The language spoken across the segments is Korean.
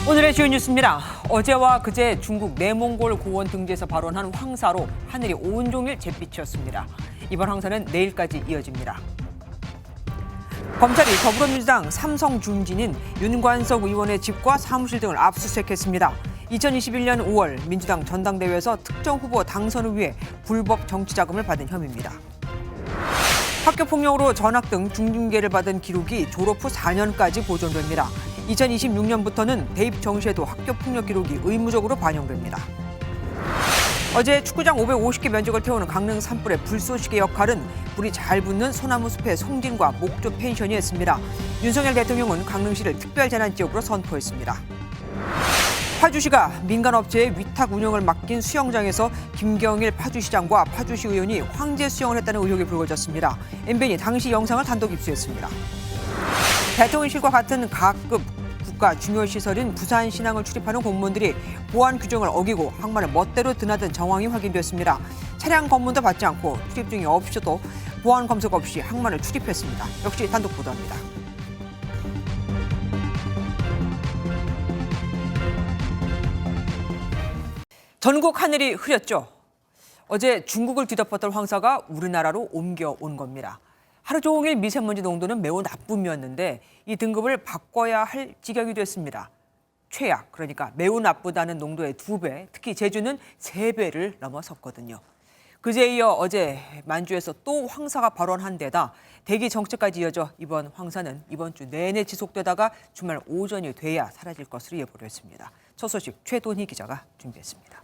오늘의 주요 뉴스입니다. 어제와 그제 중국 내몽골 고원 등지에서 발원한 황사로 하늘이 온종일 잿빛이었습니다. 이번 황사는 내일까지 이어집니다. 검찰이 더불어민주당 삼성중진인 윤관석 의원의 집과 사무실 등을 압수수색했습니다. 2021년 5월 민주당 전당대회에서 특정 후보 당선을 위해 불법 정치자금을 받은 혐의입니다. 학교폭력으로 전학 등 중징계를 받은 기록이 졸업 후 4년까지 보존됩니다. 2026년부터는 대입 정시에도 학교폭력 기록이 의무적으로 반영됩니다. 어제 축구장 550개 면적을 태우는 강릉 산불의 불쏘시개 역할은 불이 잘 붙는 소나무 숲의 송진과 목조 펜션이 했습니다. 윤석열 대통령은 강릉시를 특별재난지역으로 선포했습니다. 파주시가 민간업체에 위탁 운영을 맡긴 수영장에서 김경일 파주시장과 파주시 의원이 황제 수영을 했다는 의혹이 불거졌습니다. MBN이 당시 영상을 단독 입수했습니다. 대통령실과 같은 가급 국가 중요시설인 부산신항을 출입하는 공무원들이 보안 규정을 어기고 항만을 멋대로 드나든 정황이 확인됐습니다. 차량 검문도 받지 않고 출입 중이 없어도 보안 검색 없이 항만을 출입했습니다. 역시 단독 보도합니다. 전국 하늘이 흐렸죠. 어제 중국을 뒤덮었던 황사가 우리나라로 옮겨온 겁니다. 하루 종일 미세먼지 농도는 매우 나쁨이었는데 이 등급을 바꿔야 할 지경이 됐습니다. 최악, 그러니까 매우 나쁘다는 농도의 2배, 특히 제주는 3배를 넘어섰거든요. 그제에 이어 어제 만주에서 또 황사가 발원한 데다 대기 정체까지 이어져 이번 황사는 이번 주 내내 지속되다가 주말 오전이 돼야 사라질 것으로 예보를 했습니다. 첫 소식 최돈희 기자가 준비했습니다.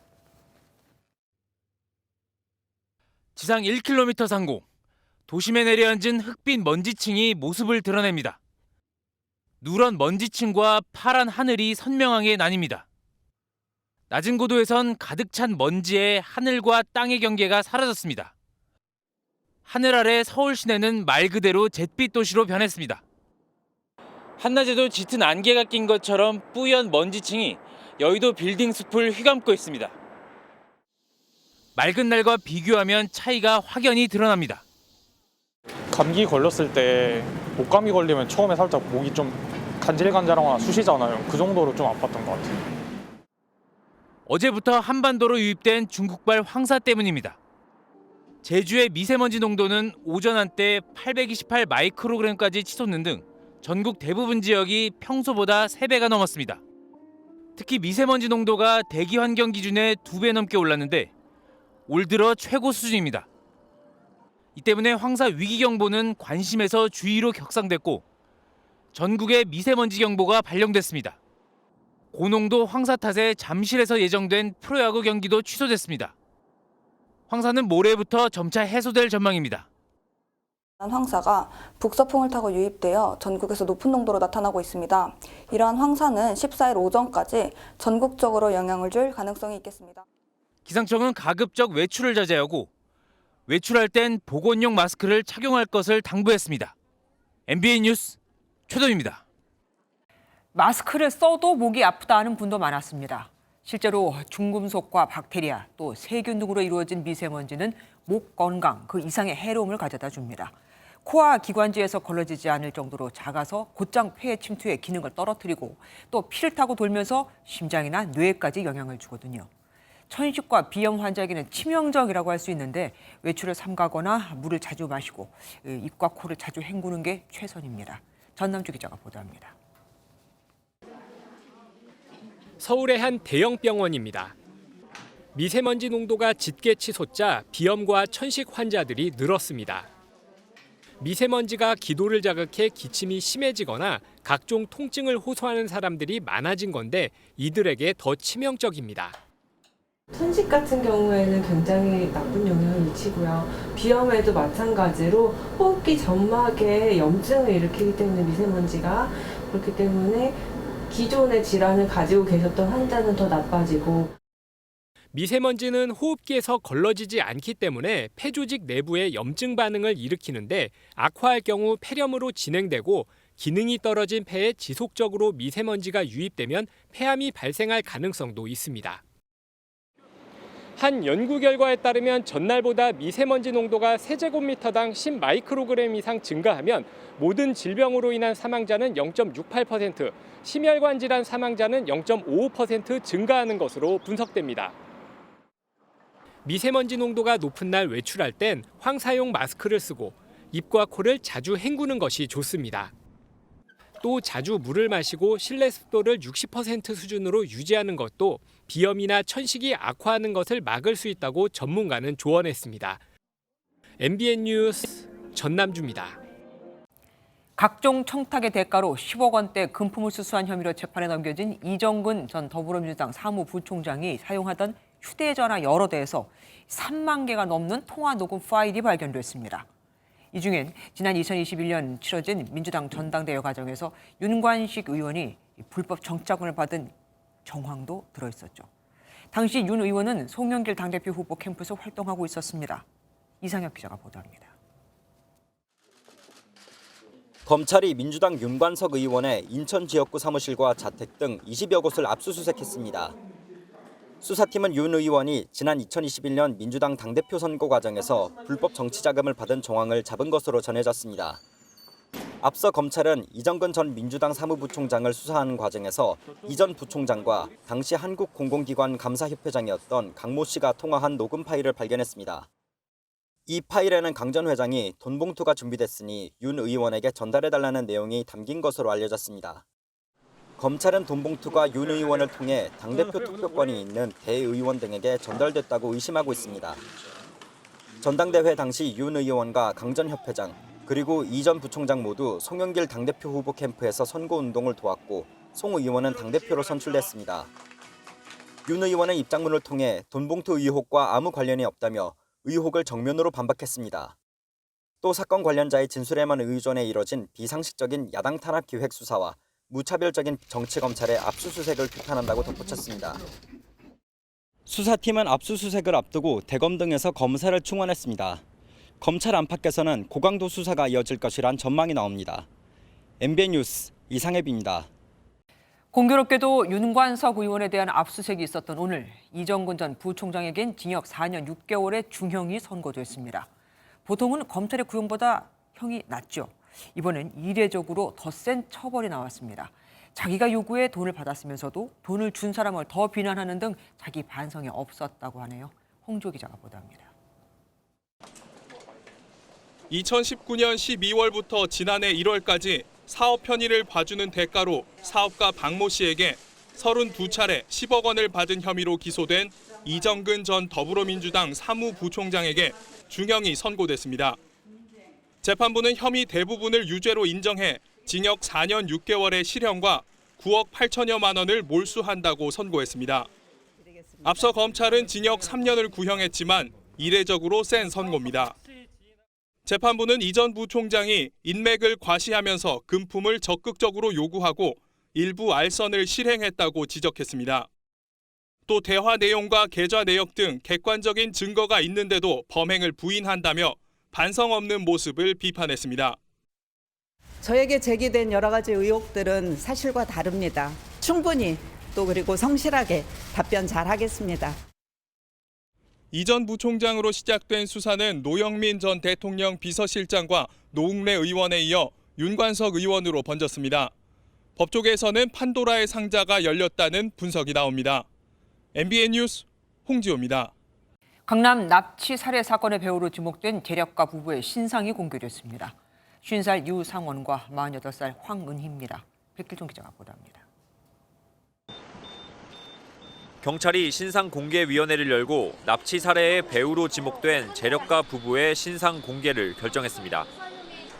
지상 1km 상공. 도심에 내려앉은 흑빛 먼지층이 모습을 드러냅니다. 누런 먼지층과 파란 하늘이 선명하게 나뉩니다. 낮은 고도에선 가득 찬 먼지에 하늘과 땅의 경계가 사라졌습니다. 하늘 아래 서울 시내는 말 그대로 잿빛 도시로 변했습니다. 한낮에도 짙은 안개가 낀 것처럼 뿌연 먼지층이 여의도 빌딩 숲을 휘감고 있습니다. 맑은 날과 비교하면 차이가 확연히 드러납니다. 감기 걸렸을 때 목감기 걸리면 처음에 살짝 목이 좀 간질간질하거나 쑤시잖아요. 그 정도로 좀 아팠던 것 같아요. 어제부터 한반도로 유입된 중국발 황사 때문입니다. 제주의 미세먼지 농도는 오전 한때 828 마이크로그램까지 치솟는 등 전국 대부분 지역이 평소보다 3배가 넘었습니다. 특히 미세먼지 농도가 대기 환경 기준의 2배 넘게 올랐는데 올 들어 최고 수준입니다. 이 때문에 황사 위기경보는 관심에서 주의로 격상됐고 전국에 미세먼지 경보가 발령됐습니다. 고농도 황사 탓에 잠실에서 예정된 프로야구 경기도 취소됐습니다. 황사는 모레부터 점차 해소될 전망입니다. 황사가 북서풍을 타고 유입되어 전국에서 높은 농도로 나타나고 있습니다. 이러한 황사는 14일 오전까지 전국적으로 영향을 줄 가능성이 있겠습니다. 기상청은 가급적 외출을 자제하고 외출할 땐 보건용 마스크를 착용할 것을 당부했습니다. MBN 뉴스 최동입니다. 마스크를 써도 목이 아프다는 분도 많았습니다. 실제로 중금속과 박테리아 또 세균 등으로 이루어진 미세먼지는 목 건강 그 이상의 해로움을 가져다 줍니다. 코와 기관지에서 걸러지지 않을 정도로 작아서 곧장 폐에 침투해 기능을 떨어뜨리고 또 피를 타고 돌면서 심장이나 뇌에까지 영향을 주거든요. 천식과 비염 환자에게는 치명적이라고 할 수 있는데 외출을 삼가거나 물을 자주 마시고 입과 코를 자주 헹구는 게 최선입니다. 전남주 기자가 보도합니다. 서울의 한 대형 병원입니다. 미세먼지 농도가 짙게 치솟자 비염과 천식 환자들이 늘었습니다. 미세먼지가 기도를 자극해 기침이 심해지거나 각종 통증을 호소하는 사람들이 많아진 건데 이들에게 더 치명적입니다. 천식 같은 경우에는 굉장히 나쁜 영향을 미치고요. 비염에도 마찬가지로 호흡기 점막에 염증을 일으키기 때문에 미세먼지가 그렇기 때문에 기존의 질환을 가지고 계셨던 환자는 더 나빠지고 미세먼지는 호흡기에서 걸러지지 않기 때문에 폐조직 내부에 염증 반응을 일으키는데 악화할 경우 폐렴으로 진행되고 기능이 떨어진 폐에 지속적으로 미세먼지가 유입되면 폐암이 발생할 가능성도 있습니다. 한 연구 결과에 따르면 전날보다 미세먼지 농도가 세제곱미터당 10마이크로그램 이상 증가하면 모든 질병으로 인한 사망자는 0.68%, 심혈관 질환 사망자는 0.55% 증가하는 것으로 분석됩니다. 미세먼지 농도가 높은 날 외출할 땐 황사용 마스크를 쓰고 입과 코를 자주 헹구는 것이 좋습니다. 또 자주 물을 마시고 실내 습도를 60% 수준으로 유지하는 것도 비염이나 천식이 악화하는 것을 막을 수 있다고 전문가는 조언했습니다. MBN 뉴스 전남주입니다. 각종 청탁의 대가로 10억 원대 금품을 수수한 혐의로 재판에 넘겨진 이정근 전 더불어민주당 사무부총장이 사용하던 휴대전화 여러 대에서 3만 개가 넘는 통화 녹음 파일이 발견됐습니다. 이 중엔 지난 2021년 치러진 민주당 전당대회 과정에서 윤관식 의원이 불법 정치자금을 받은 정황도 들어있었죠. 당시 윤 의원은 송영길 당대표 후보 캠프에서 활동하고 있었습니다. 이상혁 기자가 보도합니다. 검찰이 민주당 윤관석 의원의 인천 지역구 사무실과 자택 등 20여 곳을 압수수색했습니다. 수사팀은 윤 의원이 지난 2021년 민주당 당대표 선거 과정에서 불법 정치자금을 받은 정황을 잡은 것으로 전해졌습니다. 앞서 검찰은 이정근 전 민주당 사무부총장을 수사하는 과정에서 이 전 부총장과 당시 한국공공기관 감사협회장이었던 강모 씨가 통화한 녹음 파일을 발견했습니다. 이 파일에는 강 전 회장이 돈 봉투가 준비됐으니 윤 의원에게 전달해달라는 내용이 담긴 것으로 알려졌습니다. 검찰은 돈 봉투가 윤 의원을 통해 당대표 투표권이 있는 대의원 등에게 전달됐다고 의심하고 있습니다. 전당대회 당시 윤 의원과 강 전 협회장 그리고 이 전 부총장 모두 송영길 당대표 후보 캠프에서 선거운동을 도왔고 송 의원은 당대표로 선출됐습니다. 윤 의원의 입장문을 통해 돈 봉투 의혹과 아무 관련이 없다며 의혹을 정면으로 반박했습니다. 또 사건 관련자의 진술에만 의존해 이뤄진 비상식적인 야당 탄압 기획 수사와 무차별적인 정치검찰의 압수수색을 규탄한다고 덧붙였습니다. 수사팀은 압수수색을 앞두고 대검 등에서 검사를 충원했습니다. 검찰 안팎에서는 고강도 수사가 이어질 것이란 전망이 나옵니다. MBN 뉴스 이상엽입니다. 공교롭게도 윤관석 의원에 대한 압수수색이 있었던 오늘 이정근 전 부총장에겐 징역 4년 6개월의 중형이 선고됐습니다. 보통은 검찰의 구형보다 형이 낮죠. 이번엔 이례적으로 더 센 처벌이 나왔습니다. 자기가 요구해 돈을 받았으면서도 돈을 준 사람을 더 비난하는 등 자기 반성이 없었다고 하네요. 홍조 기자가 보도합니다. 2019년 12월부터 지난해 1월까지 사업 편의를 봐주는 대가로 사업가 박모 씨에게 32차례 10억 원을 받은 혐의로 기소된 이정근 전 더불어민주당 사무부총장에게 중형이 선고됐습니다. 재판부는 혐의 대부분을 유죄로 인정해 징역 4년 6개월의 실형과 9억 8천여만 원을 몰수한다고 선고했습니다. 앞서 검찰은 징역 3년을 구형했지만 이례적으로 센 선고입니다. 재판부는 이 전 부총장이 인맥을 과시하면서 금품을 적극적으로 요구하고 일부 알선을 실행했다고 지적했습니다. 또 대화 내용과 계좌 내역 등 객관적인 증거가 있는데도 범행을 부인한다며 반성 없는 모습을 비판했습니다. 저에게 제기된 여러 가지 의혹들은 사실과 다릅니다. 충분히 또 그리고 성실하게 답변 잘 하겠습니다. 이 전 부총장으로 시작된 수사는 노영민 전 대통령 비서실장과 노웅래 의원에 이어 윤관석 의원으로 번졌습니다. 법조계에서는 판도라의 상자가 열렸다는 분석이 나옵니다. MBN 뉴스 홍지호입니다. 강남 납치 살해 사건의 배우로 지목된 재력가 부부의 신상이 공개됐습니다. 50살 유상원과 48살 황은희입니다. 백길종 기자가 보도합니다. 경찰이 신상공개위원회를 열고 납치 살해의 배우로 지목된 재력가 부부의 신상 공개를 결정했습니다.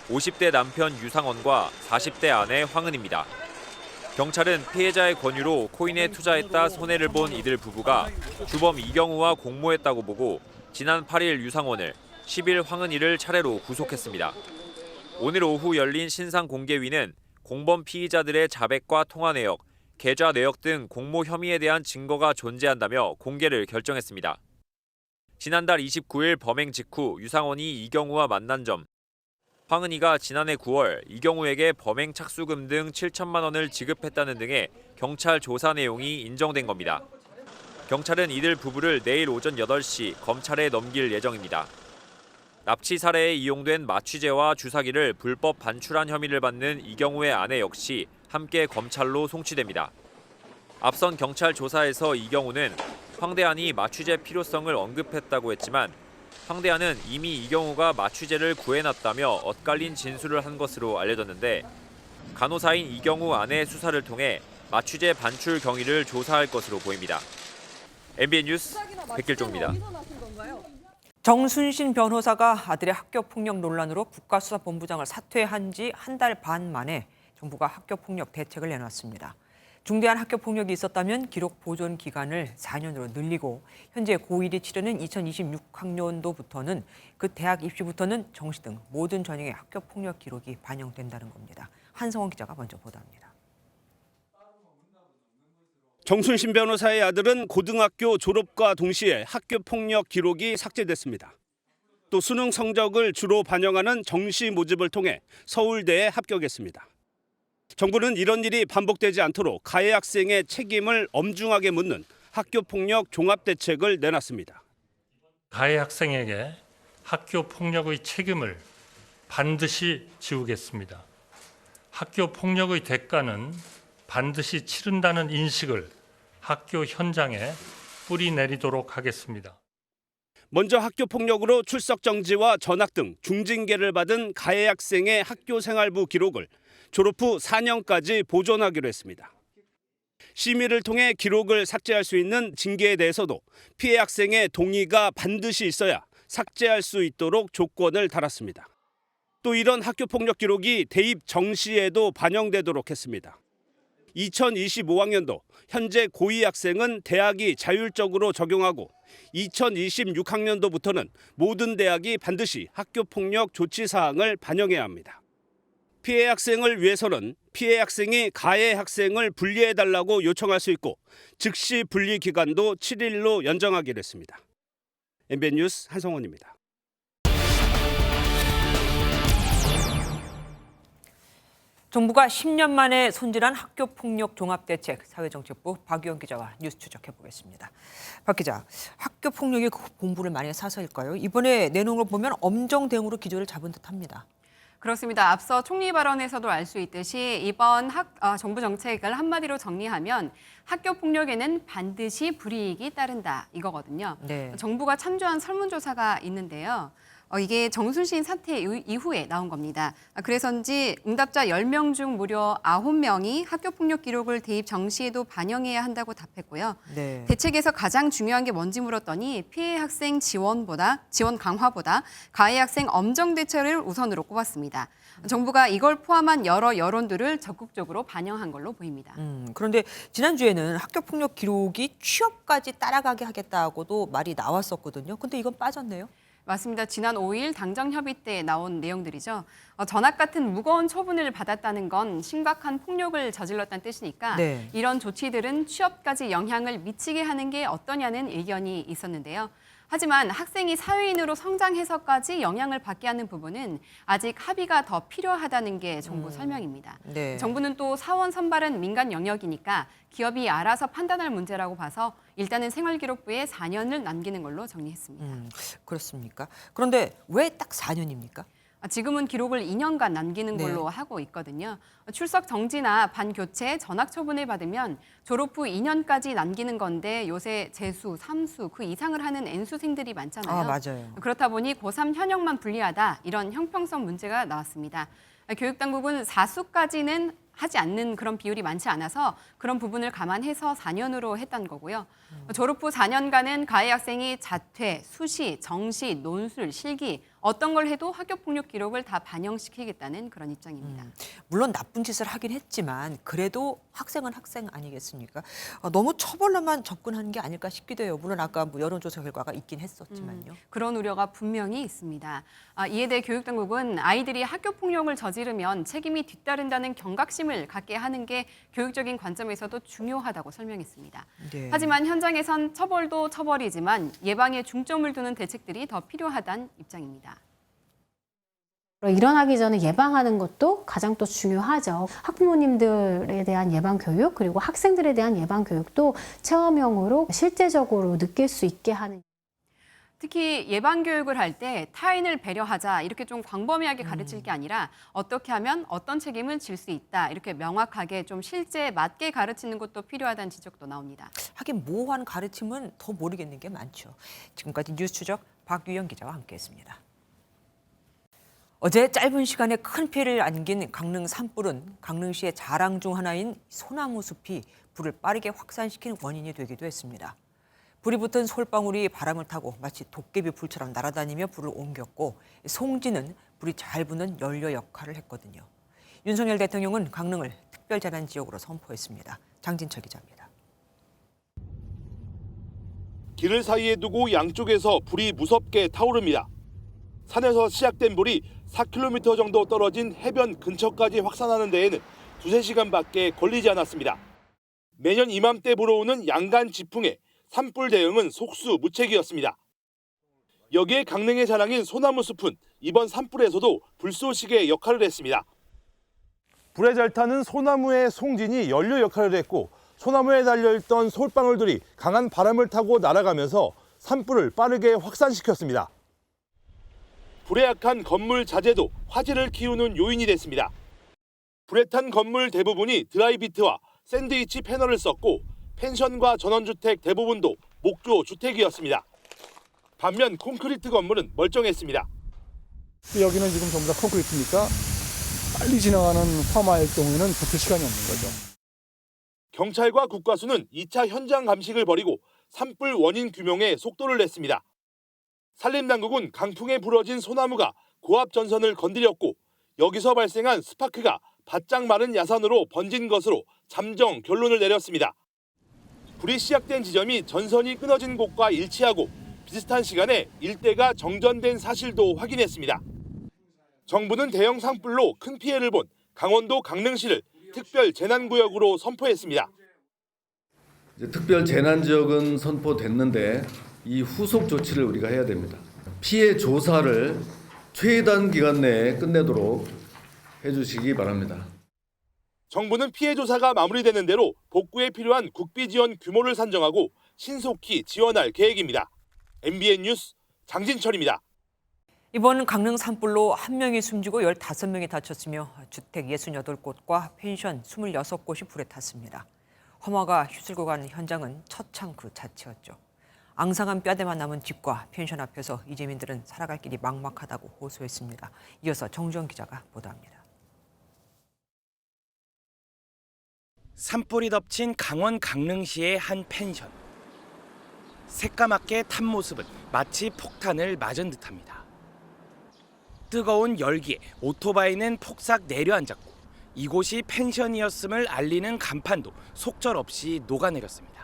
50대 남편 유상원과 40대 아내 황은희입니다. 경찰은 피해자의 권유로 코인에 투자했다 손해를 본 이들 부부가 주범 이경우와 공모했다고 보고 지난 8일 유상원을, 10일 황은희를 차례로 구속했습니다. 오늘 오후 열린 신상공개위는 공범 피의자들의 자백과 통화 내역, 계좌 내역 등 공모 혐의에 대한 증거가 존재한다며 공개를 결정했습니다. 지난달 29일 범행 직후 유상원이 이경우와 만난 점, 황은희가 지난해 9월 이경우에게 범행 착수금 등 7천만 원을 지급했다는 등의 경찰 조사 내용이 인정된 겁니다. 경찰은 이들 부부를 내일 오전 8시 검찰에 넘길 예정입니다. 납치 사례에 이용된 마취제와 주사기를 불법 반출한 혐의를 받는 이경우의 아내 역시 함께 검찰로 송치됩니다. 앞선 경찰 조사에서 이경우는 황대한이 마취제 필요성을 언급했다고 했지만 황대한은 이미 이경우가 마취제를 구해놨다며 엇갈린 진술을 한 것으로 알려졌는데 간호사인 이경우 아내의 수사를 통해 마취제 반출 경위를 조사할 것으로 보입니다. MBN 뉴스 백길종입니다. 정순신 변호사가 아들의 학교폭력 논란으로 국가수사본부장을 사퇴한 지 한 달 반 만에 정부가 학교폭력 대책을 내놨습니다. 중대한 학교폭력이 있었다면 기록 보존 기간을 4년으로 늘리고 현재 고1이 치르는 2026학년도부터는 그 대학 입시부터는 정시 등 모든 전형의 학교폭력 기록이 반영된다는 겁니다. 한성원 기자가 먼저 보도합니다. 정순신 변호사의 아들은 고등학교 졸업과 동시에 학교폭력 기록이 삭제됐습니다. 또 수능 성적을 주로 반영하는 정시 모집을 통해 서울대에 합격했습니다. 정부는 이런 일이 반복되지 않도록 가해 학생의 책임을 엄중하게 묻는 학교폭력 종합대책을 내놨습니다. 가해 학생에게 학교폭력의 책임을 반드시 지우겠습니다. 학교폭력의 대가는 반드시 치른다는 인식을 학교 현장에 뿌리내리도록 하겠습니다. 먼저 학교폭력으로 출석 정지와 전학 등 중징계를 받은 가해 학생의 학교생활부 기록을 졸업 후 4년까지 보존하기로 했습니다. 심의를 통해 기록을 삭제할 수 있는 징계에 대해서도 피해 학생의 동의가 반드시 있어야 삭제할 수 있도록 조건을 달았습니다. 또 이런 학교폭력 기록이 대입 정시에도 반영되도록 했습니다. 2025학년도 현재 고2 학생은 대학이 자율적으로 적용하고 2026학년도부터는 모든 대학이 반드시 학교폭력 조치 사항을 반영해야 합니다. 피해 학생을 위해서는 피해 학생이 가해 학생을 분리해달라고 요청할 수 있고 즉시 분리 기간도 7일로 연장하기로 했습니다. MBN 뉴스 한성원입니다. 정부가 10년 만에 손질한 학교폭력 종합대책, 사회정책부 박유영 기자와 뉴스 추적해보겠습니다. 박 기자, 학교폭력이 공부를 많이 사서일까요? 이번에 내놓은 걸 보면 엄정 대응으로 기조를 잡은 듯합니다. 그렇습니다. 앞서 총리 발언에서도 알 수 있듯이 이번 정부 정책을 한마디로 정리하면 학교폭력에는 반드시 불이익이 따른다 이거거든요. 네. 정부가 참조한 설문조사가 있는데요. 이게 정순신 사태 이후에 나온 겁니다. 그래서인지 응답자 10명 중 무려 9명이 학교폭력 기록을 대입 정시에도 반영해야 한다고 답했고요. 네. 대책에서 가장 중요한 게 뭔지 물었더니 피해 학생 지원 강화보다 가해 학생 엄정 대처를 우선으로 꼽았습니다. 정부가 이걸 포함한 여러 여론들을 적극적으로 반영한 걸로 보입니다. 그런데 지난주에는 학교폭력 기록이 취업까지 따라가게 하겠다고도 말이 나왔었거든요. 근데 이건 빠졌네요. 맞습니다. 지난 5일 당정협의 때 나온 내용들이죠. 전학 같은 무거운 처분을 받았다는 건 심각한 폭력을 저질렀다는 뜻이니까 네. 이런 조치들은 취업까지 영향을 미치게 하는 게 어떠냐는 의견이 있었는데요. 하지만 학생이 사회인으로 성장해서까지 영향을 받게 하는 부분은 아직 합의가 더 필요하다는 게 정부 설명입니다. 네. 정부는 또 사원 선발은 민간 영역이니까 기업이 알아서 판단할 문제라고 봐서 일단은 생활기록부에 4년을 남기는 걸로 정리했습니다. 그렇습니까? 그런데 왜 딱 4년입니까? 지금은 기록을 2년간 남기는 걸로 네. 하고 있거든요. 출석 정지나 반교체, 전학 처분을 받으면 졸업 후 2년까지 남기는 건데 요새 재수, 삼수 그 이상을 하는 N수생들이 많잖아요. 아, 맞아요. 그렇다 보니 고3 현역만 불리하다 이런 형평성 문제가 나왔습니다. 교육당국은 4수까지는 하지 않는 그런 비율이 많지 않아서 그런 부분을 감안해서 4년으로 했던 거고요. 졸업 후 4년간은 가해 학생이 자퇴, 수시, 정시, 논술, 실기 어떤 걸 해도 학교폭력 기록을 다 반영시키겠다는 그런 입장입니다. 물론 나쁜 짓을 하긴 했지만 그래도 학생은 학생 아니겠습니까? 너무 처벌로만 접근하는 게 아닐까 싶기도 해요. 물론 아까 여론조사 결과가 있긴 했었지만요. 그런 우려가 분명히 있습니다. 이에 대해 교육당국은 아이들이 학교폭력을 저지르면 책임이 뒤따른다는 경각심을 갖게 하는 게 교육적인 관점에서도 중요하다고 설명했습니다. 네. 하지만 현장에선 처벌도 처벌이지만 예방에 중점을 두는 대책들이 더 필요하다는 입장입니다. 일어나기 전에 예방하는 것도 가장 또 중요하죠. 학부모님들에 대한 예방 교육 그리고 학생들에 대한 예방 교육도 체험형으로 실제적으로 느낄 수 있게 하는. 특히 예방 교육을 할 때 타인을 배려하자 이렇게 좀 광범위하게 가르칠 게 아니라 어떻게 하면 어떤 책임을 질 수 있다 이렇게 명확하게 좀 실제에 맞게 가르치는 것도 필요하다는 지적도 나옵니다. 하긴 모호한 가르침은 더 모르겠는 게 많죠. 지금까지 뉴스 추적 박유영 기자와 함께했습니다. 어제 짧은 시간에 큰 피해를 안긴 강릉 산불은 강릉시의 자랑 중 하나인 소나무 숲이 불을 빠르게 확산시킨 원인이 되기도 했습니다. 불이 붙은 솔방울이 바람을 타고 마치 도깨비 불처럼 날아다니며 불을 옮겼고 송지는 불이 잘 붙는 연료 역할을 했거든요. 윤석열 대통령은 강릉을 특별재난지역으로 선포했습니다. 장진철 기자입니다. 길을 사이에 두고 양쪽에서 불이 무섭게 타오릅니다. 산에서 시작된 불이 4km 정도 떨어진 해변 근처까지 확산하는 데에는 2-3시간밖에 걸리지 않았습니다. 매년 이맘때 불어오는 양간 지풍에 산불 대응은 속수무책이었습니다. 여기에 강릉의 자랑인 소나무 숲은 이번 산불에서도 불쏘시개 역할을 했습니다. 불에 잘 타는 소나무의 송진이 연료 역할을 했고 소나무에 달려있던 솔방울들이 강한 바람을 타고 날아가면서 산불을 빠르게 확산시켰습니다. 불에 약한 건물 자재도 화재를 키우는 요인이 됐습니다. 불에 탄 건물 대부분이 드라이비트와 샌드위치 패널을 썼고 펜션과 전원주택 대부분도 목조 주택이었습니다. 반면 콘크리트 건물은 멀쩡했습니다. 여기는 지금 전부 다 콘크리트니까 빨리 지나가는 화마일 경우에는 붙을 시간이 없는 거죠. 경찰과 국과수는 2차 현장 감식을 벌이고 산불 원인 규명에 속도를 냈습니다. 산림당국은 강풍에 부러진 소나무가 고압 전선을 건드렸고 여기서 발생한 스파크가 바짝 마른 야산으로 번진 것으로 잠정 결론을 내렸습니다. 불이 시작된 지점이 전선이 끊어진 곳과 일치하고 비슷한 시간에 일대가 정전된 사실도 확인했습니다. 정부는 대형 산불로 큰 피해를 본 강원도 강릉시를 특별 재난구역으로 선포했습니다. 이제 특별 재난지역은 선포됐는데 이 후속 조치를 우리가 해야 됩니다. 피해 조사를 최단 기간 내에 끝내도록 해주시기 바랍니다. 정부는 피해 조사가 마무리되는 대로 복구에 필요한 국비 지원 규모를 산정하고 신속히 지원할 계획입니다. MBN 뉴스 장진철입니다. 이번 강릉 산불로 1명이 숨지고 15명이 다쳤으며 주택 68곳과 펜션 26곳이 불에 탔습니다. 화마가 휩쓸고 가는 현장은 처창 그 자체였죠. 앙상한 뼈대만 남은 집과 펜션 앞에서 이재민들은 살아갈 길이 막막하다고 호소했습니다. 이어서 정주영 기자가 보도합니다. 산불이 덮친 강원 강릉시의 한 펜션. 새까맣게 탄 모습은 마치 폭탄을 맞은 듯합니다. 뜨거운 열기에 오토바이는 폭삭 내려앉았고 이곳이 펜션이었음을 알리는 간판도 속절없이 녹아내렸습니다.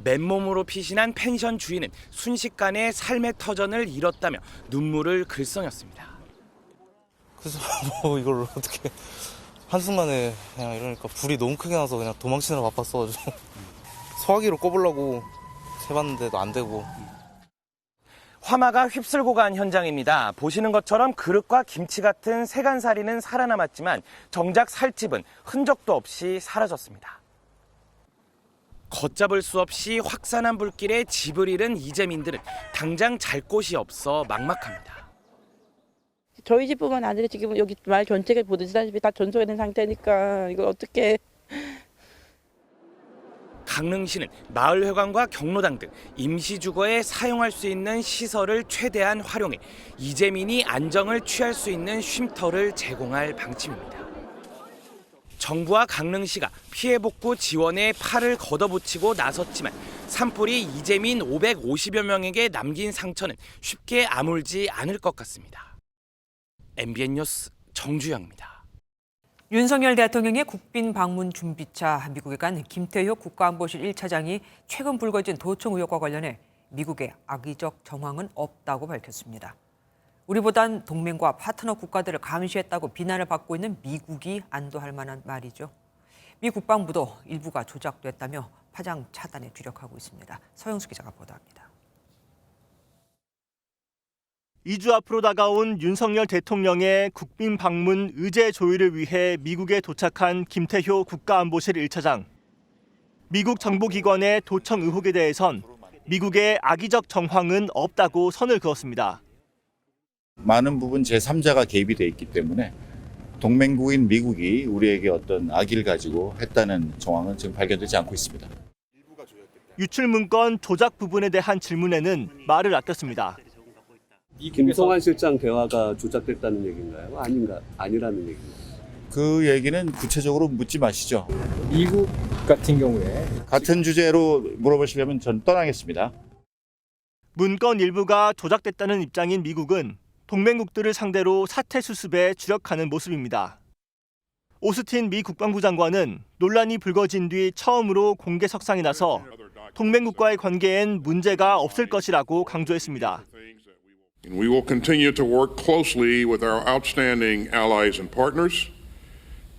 맨몸으로 피신한 펜션 주인은 순식간에 삶의 터전을 잃었다며 눈물을 글썽였습니다. 그래서 이걸 어떻게 한순간에 그냥 이러니까 불이 너무 크게 나서 그냥 도망치느라 바빴어가지고 소화기로 꼽으려고 해봤는데도 안 되고. 화마가 휩쓸고 간 현장입니다. 보시는 것처럼 그릇과 김치 같은 세간살이는 살아남았지만 정작 살집은 흔적도 없이 사라졌습니다. 걷잡을 수 없이 확산한 불길에 집을 잃은 이재민들은 당장 잘 곳이 없어 막막합니다. 저희 집뿐만 아니라 지금 여기 마을 전체를 보시다시피 다 전소된 상태니까 이걸 어떻게. 강릉시는 마을회관과 경로당 등 임시주거에 사용할 수 있는 시설을 최대한 활용해 이재민이 안정을 취할 수 있는 쉼터를 제공할 방침입니다. 정부와 강릉시가 피해 복구 지원에 팔을 걷어붙이고 나섰지만 산불이 이재민 550여 명에게 남긴 상처는 쉽게 아물지 않을 것 같습니다. MBN 뉴스 정주영입니다. 윤석열 대통령의 국빈 방문 준비차 미국에 간 김태효 국가안보실 1차장이 최근 불거진 도청 의혹과 관련해 미국의 악의적 정황은 없다고 밝혔습니다. 우리보단 동맹과 파트너 국가들을 감시했다고 비난을 받고 있는 미국이 안도할 만한 말이죠. 미 국방부도 일부가 조작됐다며 파장 차단에 주력하고 있습니다. 서영수 기자가 보도합니다. 2주 앞으로 다가온 윤석열 대통령의 국빈 방문 의제 조율을 위해 미국에 도착한 김태효 국가안보실 1차장. 미국 정보기관의 도청 의혹에 대해선 미국의 악의적 정황은 없다고 선을 그었습니다. 많은 부분 제3자가 개입이 돼 있기 때문에 동맹국인 미국이 우리에게 어떤 악의를 가지고 했다는 정황은 지금 발견되지 않고 있습니다. 유출 문건 조작 부분에 대한 질문에는 말을 아꼈습니다. 김성환 실장 대화가 조작됐다는 얘기인가요? 아니라는 얘기인가요? 그 얘기는 구체적으로 묻지 마시죠. 미국 같은 경우에 같은 주제로 물어보시려면 전 떠나겠습니다. 문건 일부가 조작됐다는 입장인 미국은 동맹국들을 상대로 사태 수습에 주력하는 모습입니다. 오스틴 미 국방부 장관은 논란이 불거진 뒤 처음으로 공개 석상에 나서 동맹국과의 관계엔 문제가 없을 것이라고 강조했습니다. We will continue to work closely with our outstanding allies and partners,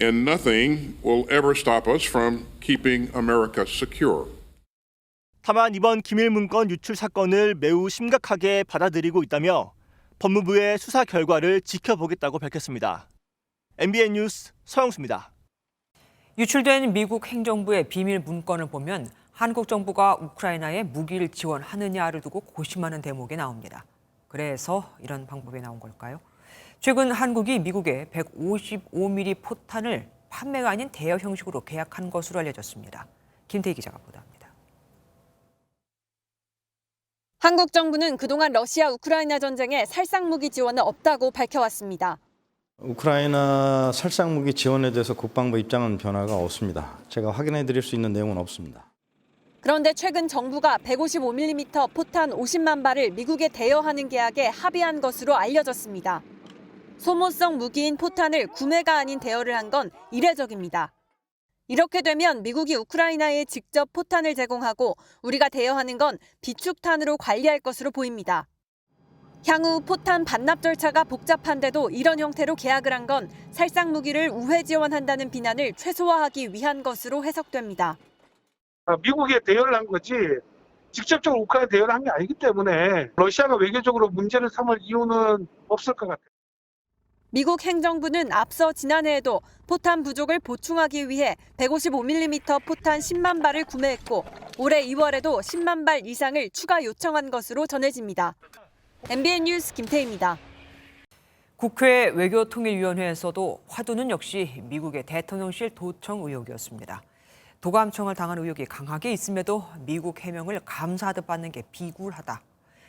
and nothing will ever stop us from keeping America secure. 다만 이번 기밀 문건 유출 사건을 매우 심각하게 받아들이고 있다며 법무부의 수사 결과를 지켜보겠다고 밝혔습니다. MBN 뉴스 서영수입니다. 유출된 미국 행정부의 비밀 문건을 보면 한국 정부가 우크라이나에 무기를 지원하느냐를 두고 고심하는 대목이 나옵니다. 그래서 이런 방법이 나온 걸까요? 최근 한국이 미국에 155mm 포탄을 판매가 아닌 대여 형식으로 계약한 것으로 알려졌습니다. 김태희 기자가 보도합니다. 한국 정부는 그동안 러시아 우크라이나 전쟁에 살상무기 지원은 없다고 밝혀왔습니다. 우크라이나 살상무기 지원에 대해서 국방부 입장은 변화가 없습니다. 제가 확인해 드릴 수 있는 내용은 없습니다. 그런데 최근 정부가 155mm 포탄 50만 발을 미국에 대여하는 계약에 합의한 것으로 알려졌습니다. 소모성 무기인 포탄을 구매가 아닌 대여를 한 건 이례적입니다. 이렇게 되면 미국이 우크라이나에 직접 포탄을 제공하고 우리가 대여하는 건 비축탄으로 관리할 것으로 보입니다. 향후 포탄 반납 절차가 복잡한데도 이런 형태로 계약을 한 건 살상 무기를 우회 지원한다는 비난을 최소화하기 위한 것으로 해석됩니다. 미국에 대여를 한 거지 직접적으로 우크라이나 대여를 한 게 아니기 때문에 러시아가 외교적으로 문제를 삼을 이유는 없을 것 같아요. 미국 행정부는 앞서 지난해에도 포탄 부족을 보충하기 위해 155mm 포탄 10만 발을 구매했고 올해 2월에도 10만 발 이상을 추가 요청한 것으로 전해집니다. MBN 뉴스 김태희입니다. 국회 외교통일위원회에서도 화두는 역시 미국의 대통령실 도청 의혹이었습니다. 도감청을 당한 의혹이 강하게 있음에도 미국 해명을 감사하듯 받는 게 비굴하다.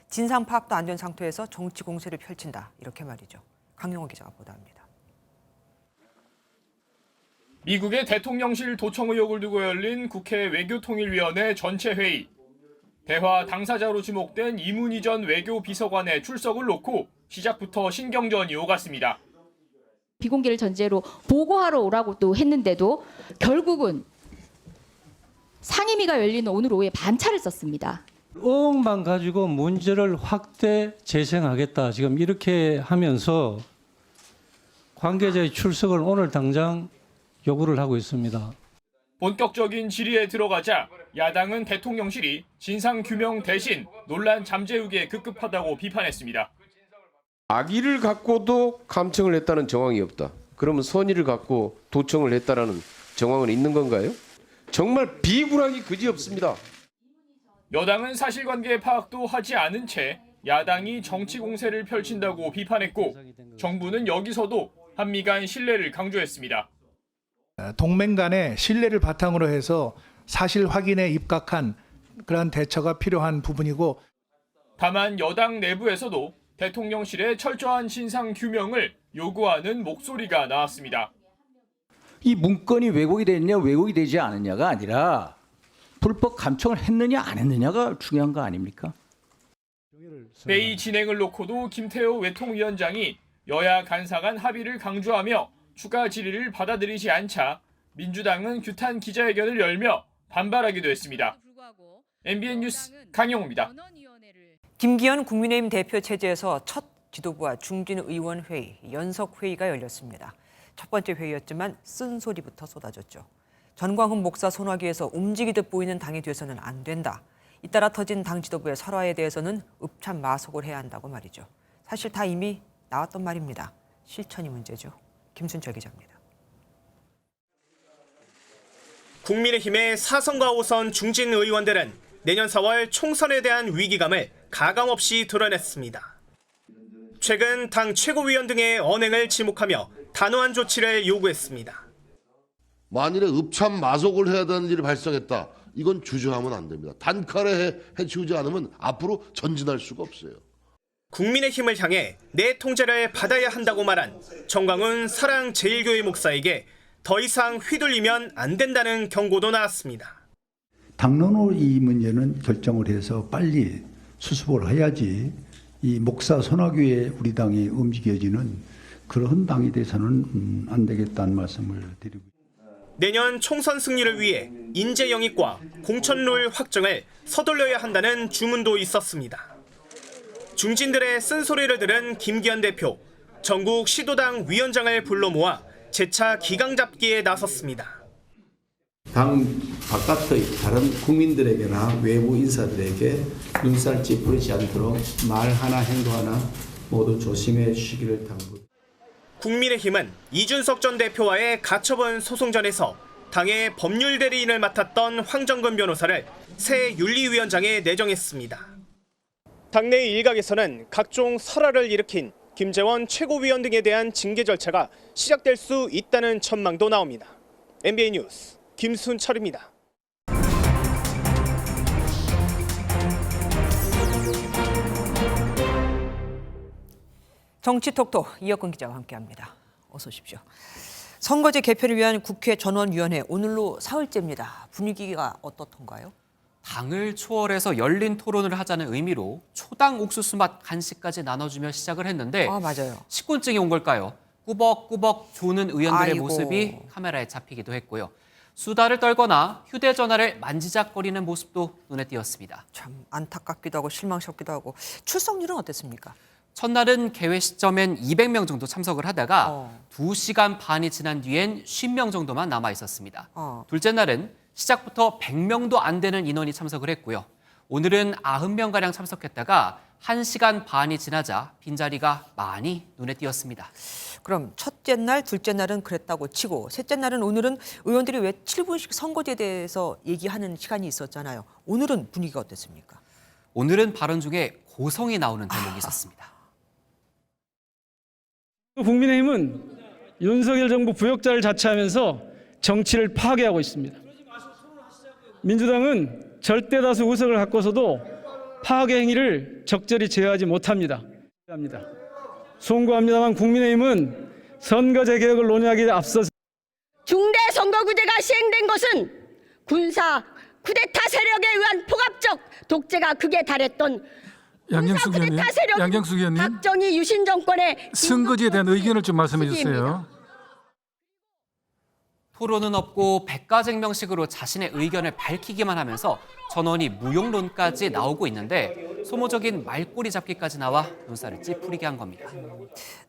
진상 파악도 안 된 상태에서 정치 공세를 펼친다. 이렇게 말이죠. 강영호 기자가 보도합니다. 미국의 대통령실 도청 의혹을 두고 열린 국회 외교통일위원회 전체 회의. 대화 당사자로 지목된 이문희 전 외교비서관의 출석을 놓고 시작부터 신경전이 오갔습니다. 비공개를 전제로 보고하러 오라고 또 했는데도 결국은 상임위가 열리는 오늘 오후에 반차를 썼습니다. 의혹만 가지고 문제를 확대 재생하겠다. 지금 이렇게 하면서 관계자의 출석을 오늘 당장 요구를 하고 있습니다. 본격적인 질의에 들어가자 야당은 대통령실이 진상규명 대신 논란 잠재우기에 급급하다고 비판했습니다. 악의를 갖고도 감청을 했다는 정황이 없다. 그러면 선의를 갖고 도청을 했다라는 정황은 있는 건가요? 정말 비굴하기 그지없습니다. 여당은 사실관계 파악도 하지 않은 채 야당이 정치 공세를 펼친다고 비판했고 정부는 여기서도 한미 간 신뢰를 강조했습니다. 동맹 간의 신뢰를 바탕으로 해서 사실 확인에 입각한 그런 대처가 필요한 부분이고 다만 여당 내부에서도 대통령실의 철저한 진상 규명을 요구하는 목소리가 나왔습니다. 이 문건이 왜곡이 됐냐 왜곡이 되지 않았냐가 아니라 불법 감청을 했느냐 안 했느냐가 중요한 거 아닙니까? 회의 진행을 놓고도 김태호 외통위원장이 여야 간사 간 합의를 강조하며 추가 질의를 받아들이지 않자 민주당은 규탄 기자회견을 열며 반발하기도 했습니다. MBN 뉴스 강영호입니다. 김기현 국민의힘 대표 체제에서 첫 지도부와 중진의원 회의, 연석회의가 열렸습니다. 첫 번째 회의였지만 쓴소리부터 쏟아졌죠. 전광훈 목사 손화기에서 움직이듯 보이는 당이 돼서는 안 된다. 잇따라 터진 당 지도부의 설화에 대해서는 읍참마속을 해야 한다고 말이죠. 사실 다 이미 나왔던 말입니다. 실천이 문제죠. 김순철 기자입니다. 국민의힘의 4선과 5선 중진 의원들은 내년 4월 총선에 대한 위기감을 가감없이 드러냈습니다. 최근 당 최고위원 등의 언행을 지목하며 단호한 조치를 요구했습니다. 만일에 읍참마속을 해야 되는 일이 발생했다. 이건 주저하면 안 됩니다. 단칼에 해치우지 않으면 앞으로 전진할 수가 없어요. 국민의힘을 향해 내 통제를 받아야 한다고 말한 정광훈 사랑제일교회 목사에게 더 이상 휘둘리면 안 된다는 경고도 나왔습니다. 당론으로 이 문제는 결정을 해서 빨리 수습을 해야지 이 목사 선화교회 우리 당이 움직여지는 그런 당에 대해서는 안 되겠다는 말씀을 드리고 있습니다. 내년 총선 승리를 위해 인재 영입과 공천룰 확정을 서둘러야 한다는 주문도 있었습니다. 중진들의 쓴소리를 들은 김기현 대표, 전국 시도당 위원장을 불러 모아 재차 기강 잡기에 나섰습니다. 당 바깥의 다른 국민들에게나 외부 인사들에게 눈살 찌푸리지 않도록 말 하나 행동 하나 모두 조심해 주시기를 당부. 국민의힘은 이준석 전 대표와의 가처분 소송전에서 당의 법률 대리인을 맡았던 황정근 변호사를 새 윤리위원장에 내정했습니다. 당내 일각에서는 각종 설화를 일으킨 김재원 최고위원 등에 대한 징계 절차가 시작될 수 있다는 전망도 나옵니다. MBN 뉴스 김순철입니다. 정치톡톡 이혁근 기자와 함께합니다. 어서 오십시오. 선거제 개편을 위한 국회 전원위원회 오늘로 사흘째입니다. 분위기가 어떻던가요? 당을 초월해서 열린 토론을 하자는 의미로 초당 옥수수 맛 간식까지 나눠주며 시작을 했는데 맞아요. 식곤증이 온 걸까요? 꾸벅꾸벅 조는 의원들의 아이고. 모습이 카메라에 잡히기도 했고요. 수다를 떨거나 휴대전화를 만지작거리는 모습도 눈에 띄었습니다. 참 안타깝기도 하고 실망스럽기도 하고 출석률은 어땠습니까? 첫날은 개회 시점엔 200명 정도 참석을 하다가 2시간 반이 지난 뒤엔 50명 정도만 남아 있었습니다. 둘째 날은 시작부터 100명도 안 되는 인원이 참석을 했고요. 오늘은 90명가량 참석했다가 1시간 반이 지나자 빈자리가 많이 눈에 띄었습니다. 그럼 첫째 날, 둘째 날은 그랬다고 치고 셋째 날은 오늘은 의원들이 왜 7분씩 선거제에 대해서 얘기하는 시간이 있었잖아요. 오늘은 분위기가 어땠습니까? 오늘은 발언 중에 고성이 나오는 대목이 있었습니다. 국민의힘은 윤석열 정부 부역자를 자처하면서 정치를 파괴하고 있습니다. 민주당은 절대다수 의석을 갖고서도 파괴 행위를 적절히 제어하지 못합니다. 송구합니다만 국민의힘은 선거제 개혁을 논의하기에 앞서서 중대 선거구제가 시행된 것은 군사 쿠데타 세력에 의한 포갑적 독재가 극에 달했던 양경숙 의원님, 양경숙 의원님, 박정희 유신 정권의 선거제에 대한 의견을 좀 말씀해 주세요. 토론은 없고 백가쟁명식으로 자신의 의견을 밝히기만 하면서 전원이 무용론까지 나오고 있는데 소모적인 말꼬리 잡기까지 나와 눈살을 찌푸리게 한 겁니다.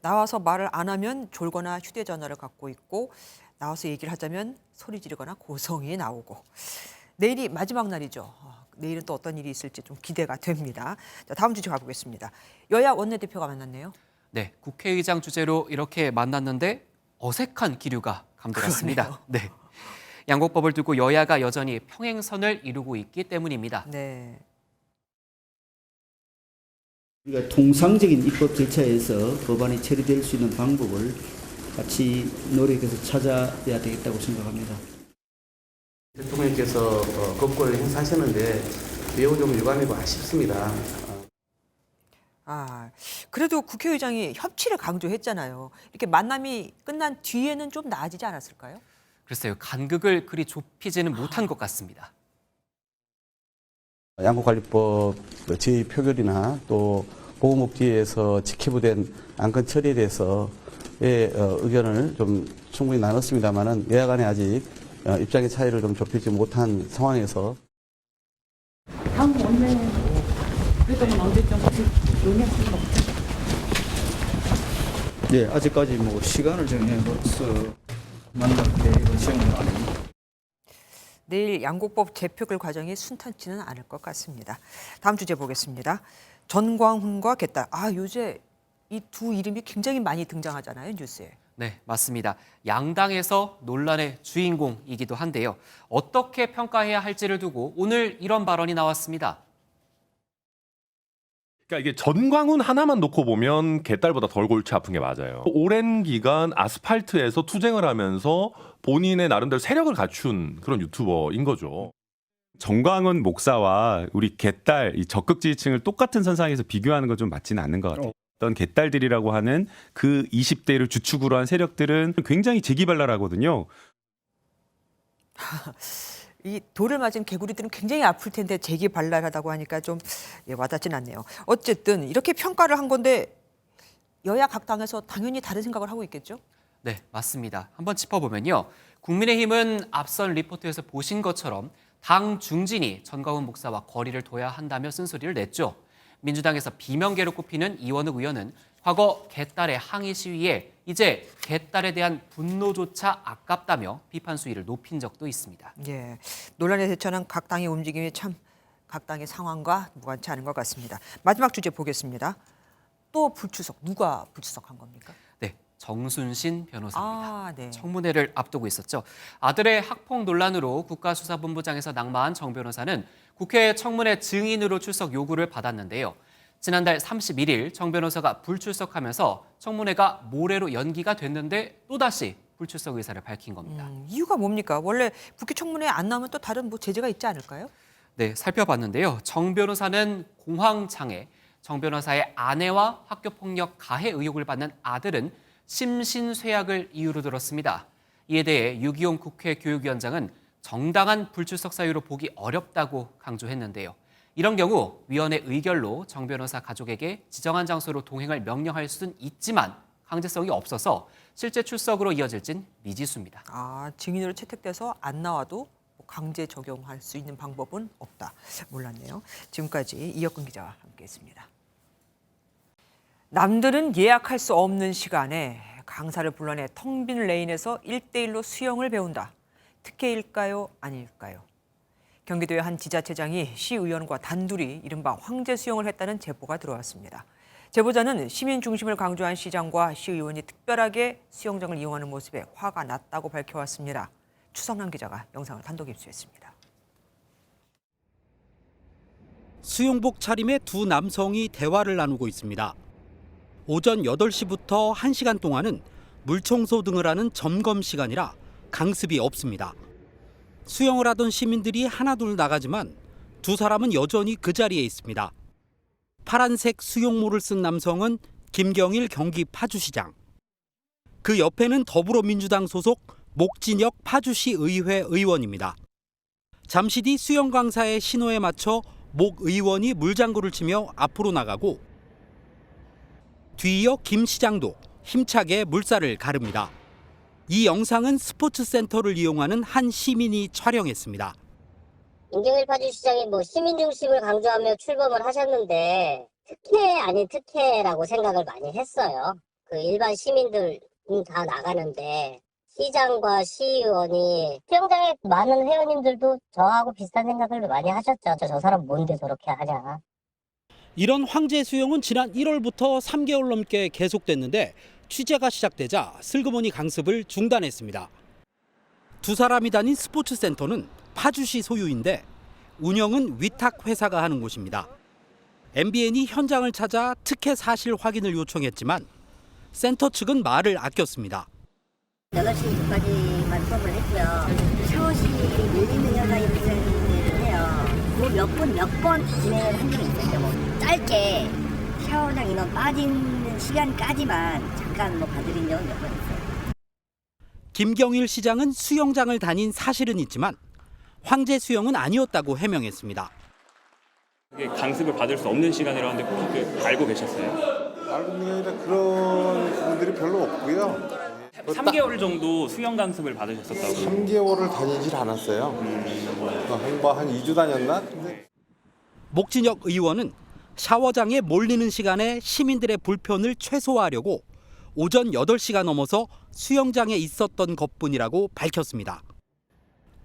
나와서 말을 안 하면 졸거나 휴대전화를 갖고 있고 나와서 얘기를 하자면 소리 지르거나 고성이 나오고 내일이 마지막 날이죠. 내일은 또 어떤 일이 있을지 좀 기대가 됩니다. 자, 다음 주제 가보겠습니다. 여야 원내대표가 만났네요. 네, 국회의장 주재로 이렇게 만났는데 어색한 기류가 감돌았습니다. 네, 양곡법을 두고 여야가 여전히 평행선을 이루고 있기 때문입니다. 네. 우리가 통상적인 입법 절차에서 법안이 처리될 수 있는 방법을 같이 노력해서 찾아야 되겠다고 생각합니다. 대통령께서 법권을 행사하셨는데 매우 좀 유감이고 아쉽습니다. 그래도 국회의장이 협치를 강조했잖아요. 이렇게 만남이 끝난 뒤에는 좀 나아지지 않았을까요? 글쎄요, 간극을 그리 좁히지는 못한 것 같습니다. 양곡관리법 제의 표결이나 또 보호목지에서 직회부된 안건 처리에 대해서의 의견을 좀 충분히 나눴습니다만은 여야 간에 아직 입장의 차이를 좀 좁히지 못한 상황에서 다음 원내 그랬던 건 언제쯤 논의할 수는 없죠? 네, 아직까지 뭐 시간을 정해서 만날 계획은 시행은 아닙니다. 내일 양곡법 재표결 과정이 순탄치는 않을 것 같습니다. 다음 주제 보겠습니다. 전광훈과 개딸. 요새 이 두 이름이 굉장히 많이 등장하잖아요, 뉴스에. 네, 맞습니다. 양당에서 논란의 주인공이기도 한데요. 어떻게 평가해야 할지를 두고 오늘 이런 발언이 나왔습니다. 그러니까 이게 전광훈 하나만 놓고 보면 개딸보다 덜 골치 아픈 게 맞아요. 오랜 기간 아스팔트에서 투쟁을 하면서 본인의 나름대로 세력을 갖춘 그런 유튜버인 거죠. 정광훈 목사와 우리 개딸, 이 적극 지지층을 똑같은 선상에서 비교하는 건 좀 맞지는 않는 것 같아요. 어떤 개딸들이라고 하는 그 20대를 주축으로 한 세력들은 굉장히 재기발랄하거든요. 이 돌을 맞은 개구리들은 굉장히 아플 텐데 재기발랄하다고 하니까 좀 와닿진 않네요. 어쨌든 이렇게 평가를 한 건데 여야 각 당에서 당연히 다른 생각을 하고 있겠죠? 네, 맞습니다. 한번 짚어보면요. 국민의힘은 앞선 리포트에서 보신 것처럼 당 중진이 전광훈 목사와 거리를 둬야 한다며 쓴소리를 냈죠. 민주당에서 비명계로 꼽히는 이원욱 의원은 과거 개딸의 항의 시위에 이제 개딸에 대한 분노조차 아깝다며 비판 수위를 높인 적도 있습니다. 예, 논란에 대처하는 각 당의 움직임이 참 각 당의 상황과 무관치 않은 것 같습니다. 마지막 주제 보겠습니다. 또 불출석, 누가 불출석한 겁니까? 네, 정순신 변호사입니다. 네. 청문회를 앞두고 있었죠. 아들의 학폭 논란으로 국가수사본부장에서 낙마한 정 변호사는 국회 청문회 증인으로 출석 요구를 받았는데요. 지난달 31일 정 변호사가 불출석하면서 청문회가 모레로 연기가 됐는데 또다시 불출석 의사를 밝힌 겁니다. 이유가 뭡니까? 원래 국회 청문회에 안 나오면 또 다른 제재가 있지 않을까요? 네, 살펴봤는데요. 정 변호사는 공황장애, 정 변호사의 아내와 학교폭력 가해 의혹을 받는 아들은 심신쇠약을 이유로 들었습니다. 이에 대해 유기용 국회 교육위원장은 정당한 불출석 사유로 보기 어렵다고 강조했는데요. 이런 경우 위원회 의결로 정 변호사 가족에게 지정한 장소로 동행을 명령할 수는 있지만 강제성이 없어서 실제 출석으로 이어질진 미지수입니다. 증인으로 채택돼서 안 나와도 강제 적용할 수 있는 방법은 없다. 몰랐네요. 지금까지 이혁근 기자와 함께했습니다. 남들은 예약할 수 없는 시간에 강사를 불러내 텅 빈 레인에서 1대1로 수영을 배운다. 특혜일까요? 아닐까요? 경기도의 한 지자체장이 시의원과 단둘이 이른바 황제 수영을 했다는 제보가 들어왔습니다. 제보자는 시민 중심을 강조한 시장과 시의원이 특별하게 수영장을 이용하는 모습에 화가 났다고 밝혀왔습니다. 추성남 기자가 영상을 단독 입수했습니다. 수영복 차림의 두 남성이 대화를 나누고 있습니다. 오전 8시부터 1시간 동안은 물청소 등을 하는 점검 시간이라 강습이 없습니다. 수영을 하던 시민들이 하나둘 나가지만 두 사람은 여전히 그 자리에 있습니다. 파란색 수영모를 쓴 남성은 김경일 경기 파주시장. 그 옆에는 더불어민주당 소속 목진혁 파주시 의회 의원입니다. 잠시 뒤 수영 강사의 신호에 맞춰 목 의원이 물장구를 치며 앞으로 나가고 뒤이어 김 시장도 힘차게 물살을 가릅니다. 이 영상은 스포츠센터를 이용하는 한 시민이 촬영했습니다. 김경일 파주시장이 시민 중심을 강조하며 출범을 하셨는데 특혜 아닌 특혜라고 생각을 많이 했어요. 그 일반 시민들은 다 나가는데 시장과 시의원이 수영장에 많은 회원님들도 저하고 비슷한 생각을 많이 하셨죠. 저 사람 뭔데 저렇게 하냐. 이런 황제 수영은 지난 1월부터 3개월 넘게 계속됐는데 취재가 시작되자 슬그머니 강습을 중단했습니다. 두 사람이 다닌 스포츠센터는 파주시 소유인데 운영은 위탁 회사가 하는 곳입니다. MBN이 현장을 찾아 특혜 사실 확인을 요청했지만 센터 측은 말을 아꼈습니다. 8시까지만 수업을 했고요. 샤워실이 밀리는 현상이 발생해요. 몇 번 진행을 한 적이 있었죠. 짧게 샤워장 인원 빠지는 시간까지만 잠깐 봐드린 적은 몇 번 있어요. 김경일 시장은 수영장을 다닌 사실은 있지만 황제 수영은 아니었다고 해명했습니다. 강습을 받을 수 없는 시간이라는데 혹시 알고 계셨어요? 알고 있는 게 아니라 그런 분들이 별로 없고요. 3개월 정도 수영 강습을 받으셨었다고. 3개월을 다니질 않았어요. 한 2주 다녔나? 목진혁 의원은 샤워장에 몰리는 시간에 시민들의 불편을 최소화하려고 오전 8시가 넘어서 수영장에 있었던 것뿐이라고 밝혔습니다.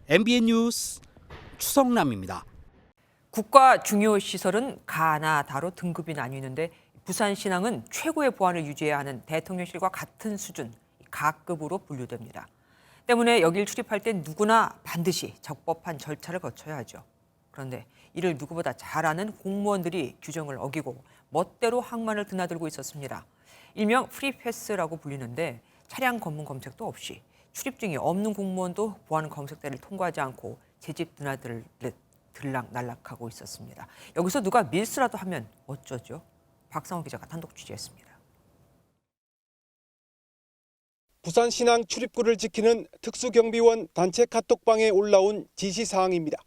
MBN 뉴스 추성남입니다. 국가 중요 시설은 가나 다로 등급이 나뉘는데 부산신항은 최고의 보안을 유지해야 하는 대통령실과 같은 수준, 가급으로 분류됩니다. 때문에 여길 출입할 땐 누구나 반드시 적법한 절차를 거쳐야 하죠. 그런데 이를 누구보다 잘 아는 공무원들이 규정을 어기고 멋대로 항만을 드나들고 있었습니다. 일명 프리패스라고 불리는데 차량 검문 검색도 없이 출입증이 없는 공무원도 보안 검색대를 통과하지 않고 제 집 드나들듯 들락날락하고 있었습니다. 여기서 누가 밀수라도 하면 어쩌죠? 박상호 기자가 단독 취재했습니다. 부산신항 출입구를 지키는 특수경비원 단체 카톡방에 올라온 지시사항입니다.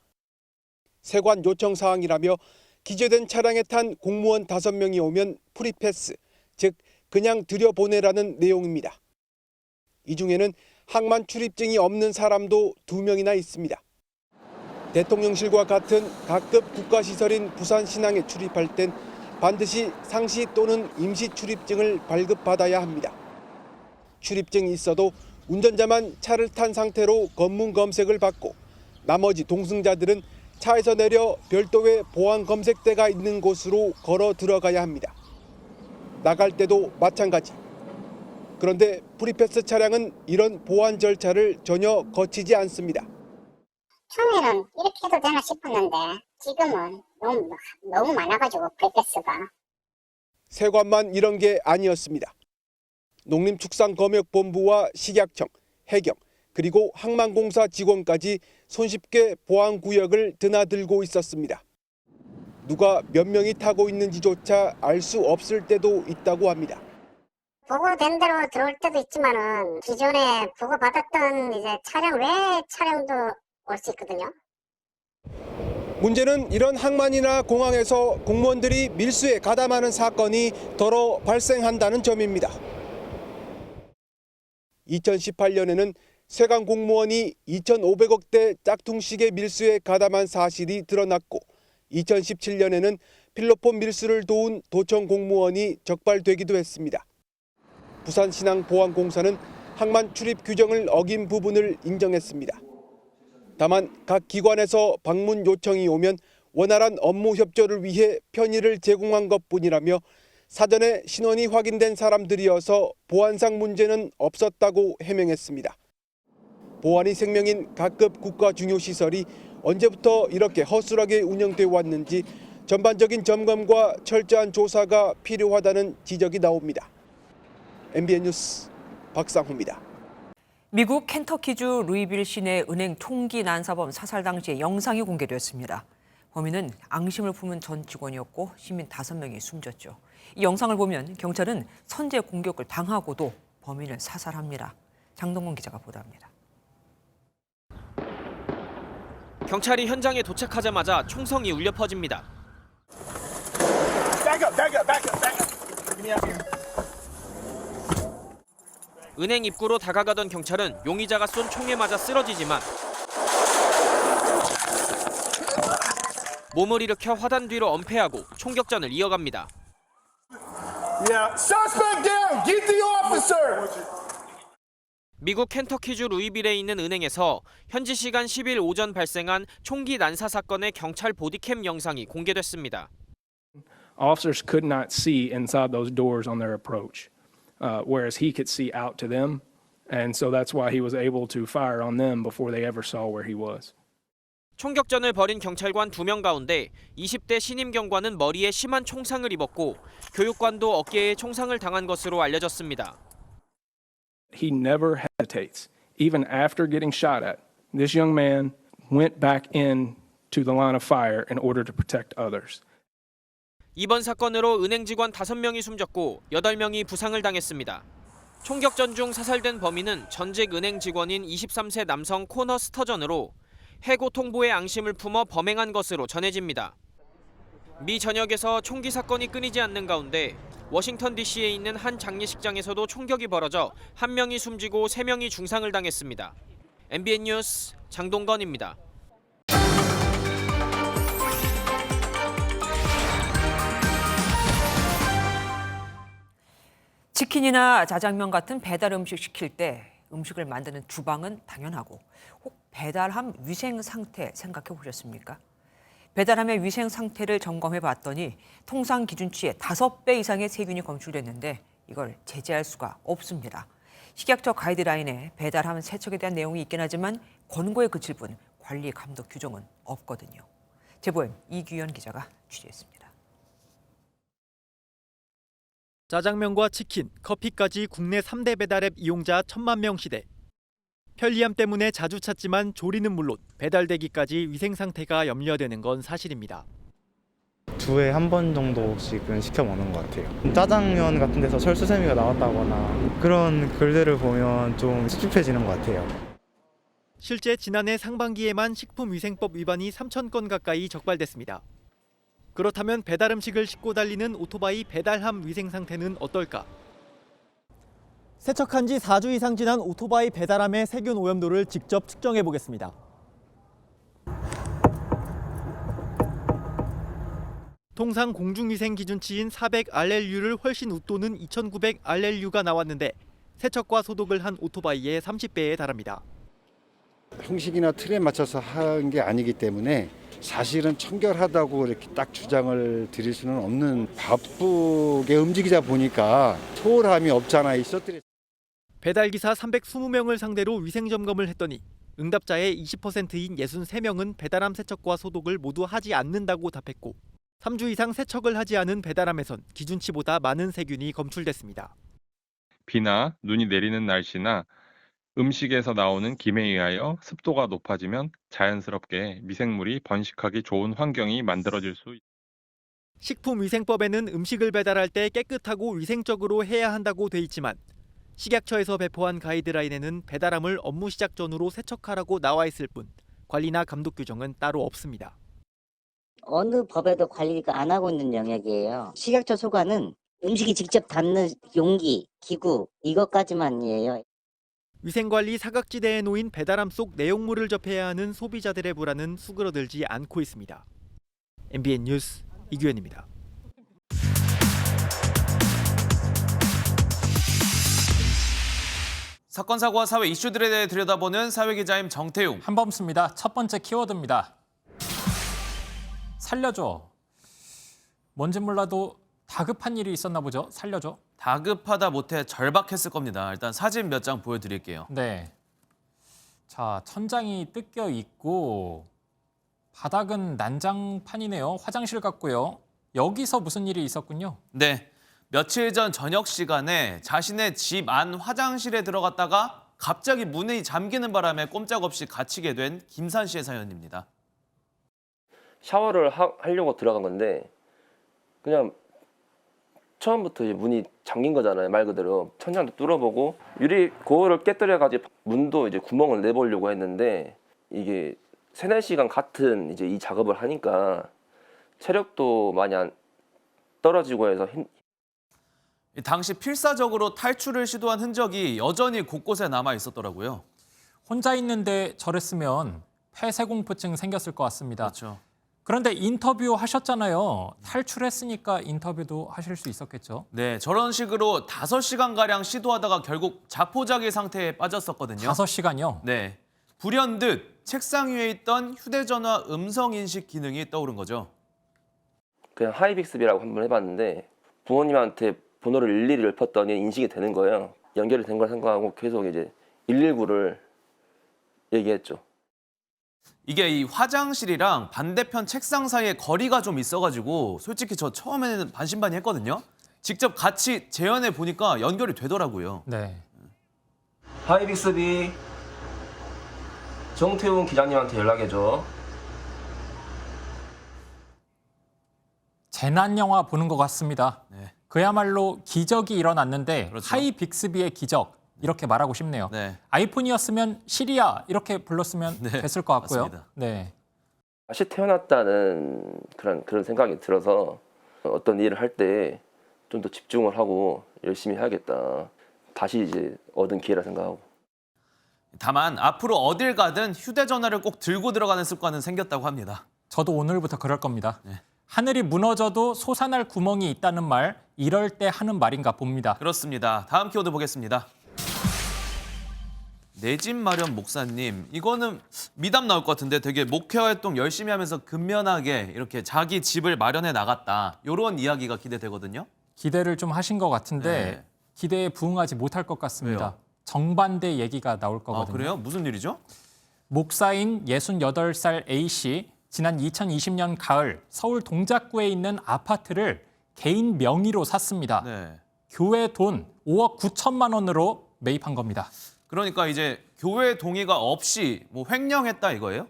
세관 요청 사항이라며 기재된 차량에 탄 공무원 5명이 오면 프리패스, 즉 그냥 들여보내라는 내용입니다. 이 중에는 항만 출입증이 없는 사람도 2명이나 있습니다. 대통령실과 같은 각급 국가시설인 부산신항에 출입할 땐 반드시 상시 또는 임시 출입증을 발급받아야 합니다. 출입증이 있어도 운전자만 차를 탄 상태로 검문 검색을 받고 나머지 동승자들은 차에서 내려 별도의 보안 검색대가 있는 곳으로 걸어 들어가야 합니다. 나갈 때도 마찬가지. 그런데 프리패스 차량은 이런 보안 절차를 전혀 거치지 않습니다. 처음에는 이렇게 해도 되나 싶었는데 지금은 너무 많아가지고 프리패스가. 세관만 이런 게 아니었습니다. 농림축산검역본부와 식약청, 해경, 그리고 항만공사 직원까지 손쉽게 보안구역을 드나들고 있었습니다. 누가 몇 명이 타고 있는지조차 알 수 없을 때도 있다고 합니다. 보고된 대로 들어올 때도 있지만은 기존에 보고받았던 이제 차량 외 차량도 올 수 있거든요. 문제는 이런 항만이나 공항에서 공무원들이 밀수에 가담하는 사건이 더러 발생한다는 점입니다. 2018년에는 세관 공무원이 2,500억대 짝퉁시계 밀수에 가담한 사실이 드러났고 2017년에는 필로폰 밀수를 도운 도청 공무원이 적발되기도 했습니다. 부산신항보안공사는 항만 출입 규정을 어긴 부분을 인정했습니다. 다만 각 기관에서 방문 요청이 오면 원활한 업무 협조를 위해 편의를 제공한 것뿐이라며 사전에 신원이 확인된 사람들이어서 보안상 문제는 없었다고 해명했습니다. 보안이 생명인 각급 국가 중요 시설이 언제부터 이렇게 허술하게 운영돼 왔는지 전반적인 점검과 철저한 조사가 필요하다는 지적이 나옵니다. MBN 뉴스 박상호입니다. 미국 켄터키주 루이빌 시내 은행 총기 난사범 사살 당시의 영상이 공개됐습니다. 범인은 앙심을 품은 전 직원이었고 시민 5명이 숨졌죠. 이 영상을 보면 경찰은 선제 공격을 당하고도 범인을 사살합니다. 장동건 기자가 보도합니다. 경찰이 현장에 도착하자마자 총성이 울려 퍼집니다. 은행 입구로 다가가던 경찰은 용의자가 쏜 총에 맞아 쓰러지지만 몸을 일으켜 화단 뒤로 엄폐하고 총격전을 이어갑니다. 미국 켄터키주 루이빌에 있는 은행에서 현지 시간 10일 오전 발생한 총기 난사 사건의 경찰 보디캠 영상이 공개됐습니다. Officers could not see inside those doors on their approach, whereas he could see out to them, and so that's why he was able to fire on them before they ever saw where he was. 총격전을 벌인 경찰관 2명 가운데 20대 신임 경관은 머리에 심한 총상을 입었고 교육관도 어깨에 총상을 당한 것으로 알려졌습니다. He never hesitates. Even after getting shot at, this young man went back into the line of fire in order to protect others. 이번 사건으로 은행 직원 5명이 숨졌고 8명이 부상을 당했습니다. 총격전 중 사살된 범인은 전직 은행 직원인 23세 남성 코너 스터전으로 해고 통보에 앙심을 품어 범행한 것으로 전해집니다. 미 전역에서 총기 사건이 끊이지 않는 가운데 워싱턴 DC에 있는 한 장례식장에서도 총격이 벌어져 1명이 숨지고 3명이 중상을 당했습니다. MBN 뉴스 장동건입니다. 치킨이나 자장면 같은 배달 음식 시킬 때 음식을 만드는 주방은 당연하고 혹 배달함 위생 상태 생각해 보셨습니까? 배달함의 위생 상태를 점검해 봤더니 통상 기준치의 5배 이상의 세균이 검출됐는데 이걸 제재할 수가 없습니다. 식약처 가이드라인에 배달함 세척에 대한 내용이 있긴 하지만 권고에 그칠 뿐 관리 감독 규정은 없거든요. 제보엔 이규현 기자가 취재했습니다. 짜장면과 치킨, 커피까지 국내 3대 배달앱 이용자 1,000만 명 시대. 편리함 때문에 자주 찾지만 조리는 물론 배달되기까지 위생 상태가 염려되는 건 사실입니다. 주에 한 번 정도씩은 시켜 먹는 것 같아요. 짜장면 같은 데서 철수세미가 나왔다거나 그런 글들을 보면 좀 찝찝해지는 것 같아요. 실제 지난해 상반기에만 식품위생법 위반이 3,000건 가까이 적발됐습니다. 그렇다면 배달 음식을 싣고 달리는 오토바이 배달함 위생 상태는 어떨까? 세척한 지 4주 이상 지난 오토바이 배달함의 세균 오염도를 직접 측정해 보겠습니다. 통상 공중위생 기준치인 400 RLU를 훨씬 웃도는 2,900 RLU가 나왔는데 세척과 소독을 한 오토바이의 30배에 달합니다. 형식이나 틀에 맞춰서 한 게 아니기 때문에 사실은 청결하다고 이렇게 딱 주장을 드릴 수는 없는, 바쁘게 움직이다 보니까 소홀함이 없잖아 있었더니. 배달기사 320명을 상대로 위생점검을 했더니 응답자의 20%인 63명은 배달함 세척과 소독을 모두 하지 않는다고 답했고 3주 이상 세척을 하지 않은 배달함에선 기준치보다 많은 세균이 검출됐습니다. 비나 눈이 내리는 날씨나 음식에서 나오는 김에 의하여 습도가 높아지면 자연스럽게 미생물이 번식하기 좋은 환경이 만들어질 수 있습니다. 식품위생법에는 음식을 배달할 때 깨끗하고 위생적으로 해야 한다고 돼 있지만 식약처에서 배포한 가이드라인에는 배달함을 업무 시작 전후로 세척하라고 나와 있을 뿐 관리나 감독 규정은 따로 없습니다. 어느 법에도 관리가 안 하고 있는 영역이에요. 식약처 소관은 음식이 직접 닿는 용기, 기구 이것까지만이에요. 위생관리 사각지대에 놓인 배달함 속 내용물을 접해야 하는 소비자들의 불안은 수그러들지 않고 있습니다. MBN 뉴스 이규현입니다. 사건, 사고와 사회 이슈들에 대해 들여다보는 사회기자임 정태웅. 한범수입니다. 첫 번째 키워드입니다. 살려줘. 뭔지 몰라도 다급한 일이 있었나 보죠. 살려줘. 다급하다 못해 절박했을 겁니다. 일단 사진 몇 장 보여드릴게요. 네. 자, 천장이 뜯겨 있고 바닥은 난장판이네요. 화장실 같고요. 여기서 무슨 일이 있었군요. 네. 며칠 전 저녁 시간에 자신의 집 안 화장실에 들어갔다가 갑자기 문이 잠기는 바람에 꼼짝없이 갇히게 된 김산 씨의 사연입니다. 샤워를 하려고 들어간 건데 그냥 처음부터 이제 문이 잠긴 거잖아요. 말 그대로 천장도 뚫어보고 유리 고를 깨뜨려가지고 문도 이제 구멍을 내보려고 했는데 이게 3-4시간 같은 이제 이 작업을 하니까 체력도 많이 떨어지고 해서 당시 필사적으로 탈출을 시도한 흔적이 여전히 곳곳에 남아 있었더라고요. 혼자 있는데 저랬으면 폐쇄공포증 생겼을 것 같습니다. 그렇죠. 그런데 인터뷰 하셨잖아요. 탈출했으니까 인터뷰도 하실 수 있었겠죠? 네, 저런 식으로 5시간가량 시도하다가 결국 자포자기 상태에 빠졌었거든요. 5시간이요? 네. 불현듯 책상 위에 있던 휴대전화 음성인식 기능이 떠오른 거죠. 그냥 하이빅스비라고 한번 해봤는데 부모님한테 번호를 일일이 읊었더니 인식이 되는 거예요. 연결이 된 걸 생각하고 계속 이제 119를 얘기했죠. 이게 이 화장실이랑 반대편 책상 사이에 거리가 좀 있어가지고 솔직히 저 처음에는 반신반의했거든요. 직접 같이 재현해 보니까 연결이 되더라고요. 네. 하이빅스비 정태웅 기자님한테 연락해줘. 재난 영화 보는 것 같습니다. 네. 그야말로 기적이 일어났는데 그렇죠. 하이 빅스비의 기적 이렇게 말하고 싶네요. 네. 아이폰이었으면 시리아 이렇게 불렀으면 네, 됐을 것 같고요. 맞습니다. 네. 다시 태어났다는 그런 생각이 들어서 어떤 일을 할 때 좀 더 집중을 하고 열심히 해야겠다. 다시 이제 얻은 기회라 생각하고. 다만 앞으로 어딜 가든 휴대전화를 꼭 들고 들어가는 습관은 생겼다고 합니다. 저도 오늘부터 그럴 겁니다. 네. 하늘이 무너져도 솟아날 구멍이 있다는 말, 이럴 때 하는 말인가 봅니다. 그렇습니다. 다음 키워드 보겠습니다. 내 집 마련 목사님, 이거는 미담 나올 것 같은데 되게 목회 활동 열심히 하면서 근면하게 이렇게 자기 집을 마련해 나갔다. 이런 이야기가 기대되거든요. 기대를 좀 하신 것 같은데 네. 기대에 부응하지 못할 것 같습니다. 왜요? 정반대 얘기가 나올 거거든요. 그래요? 무슨 일이죠? 목사인 68살 A씨, 지난 2020년 가을 서울 동작구에 있는 아파트를 개인 명의로 샀습니다. 네. 교회 돈 5억 9천만 원으로 매입한 겁니다. 그러니까 이제 교회 동의가 없이 뭐 횡령했다 이거예요?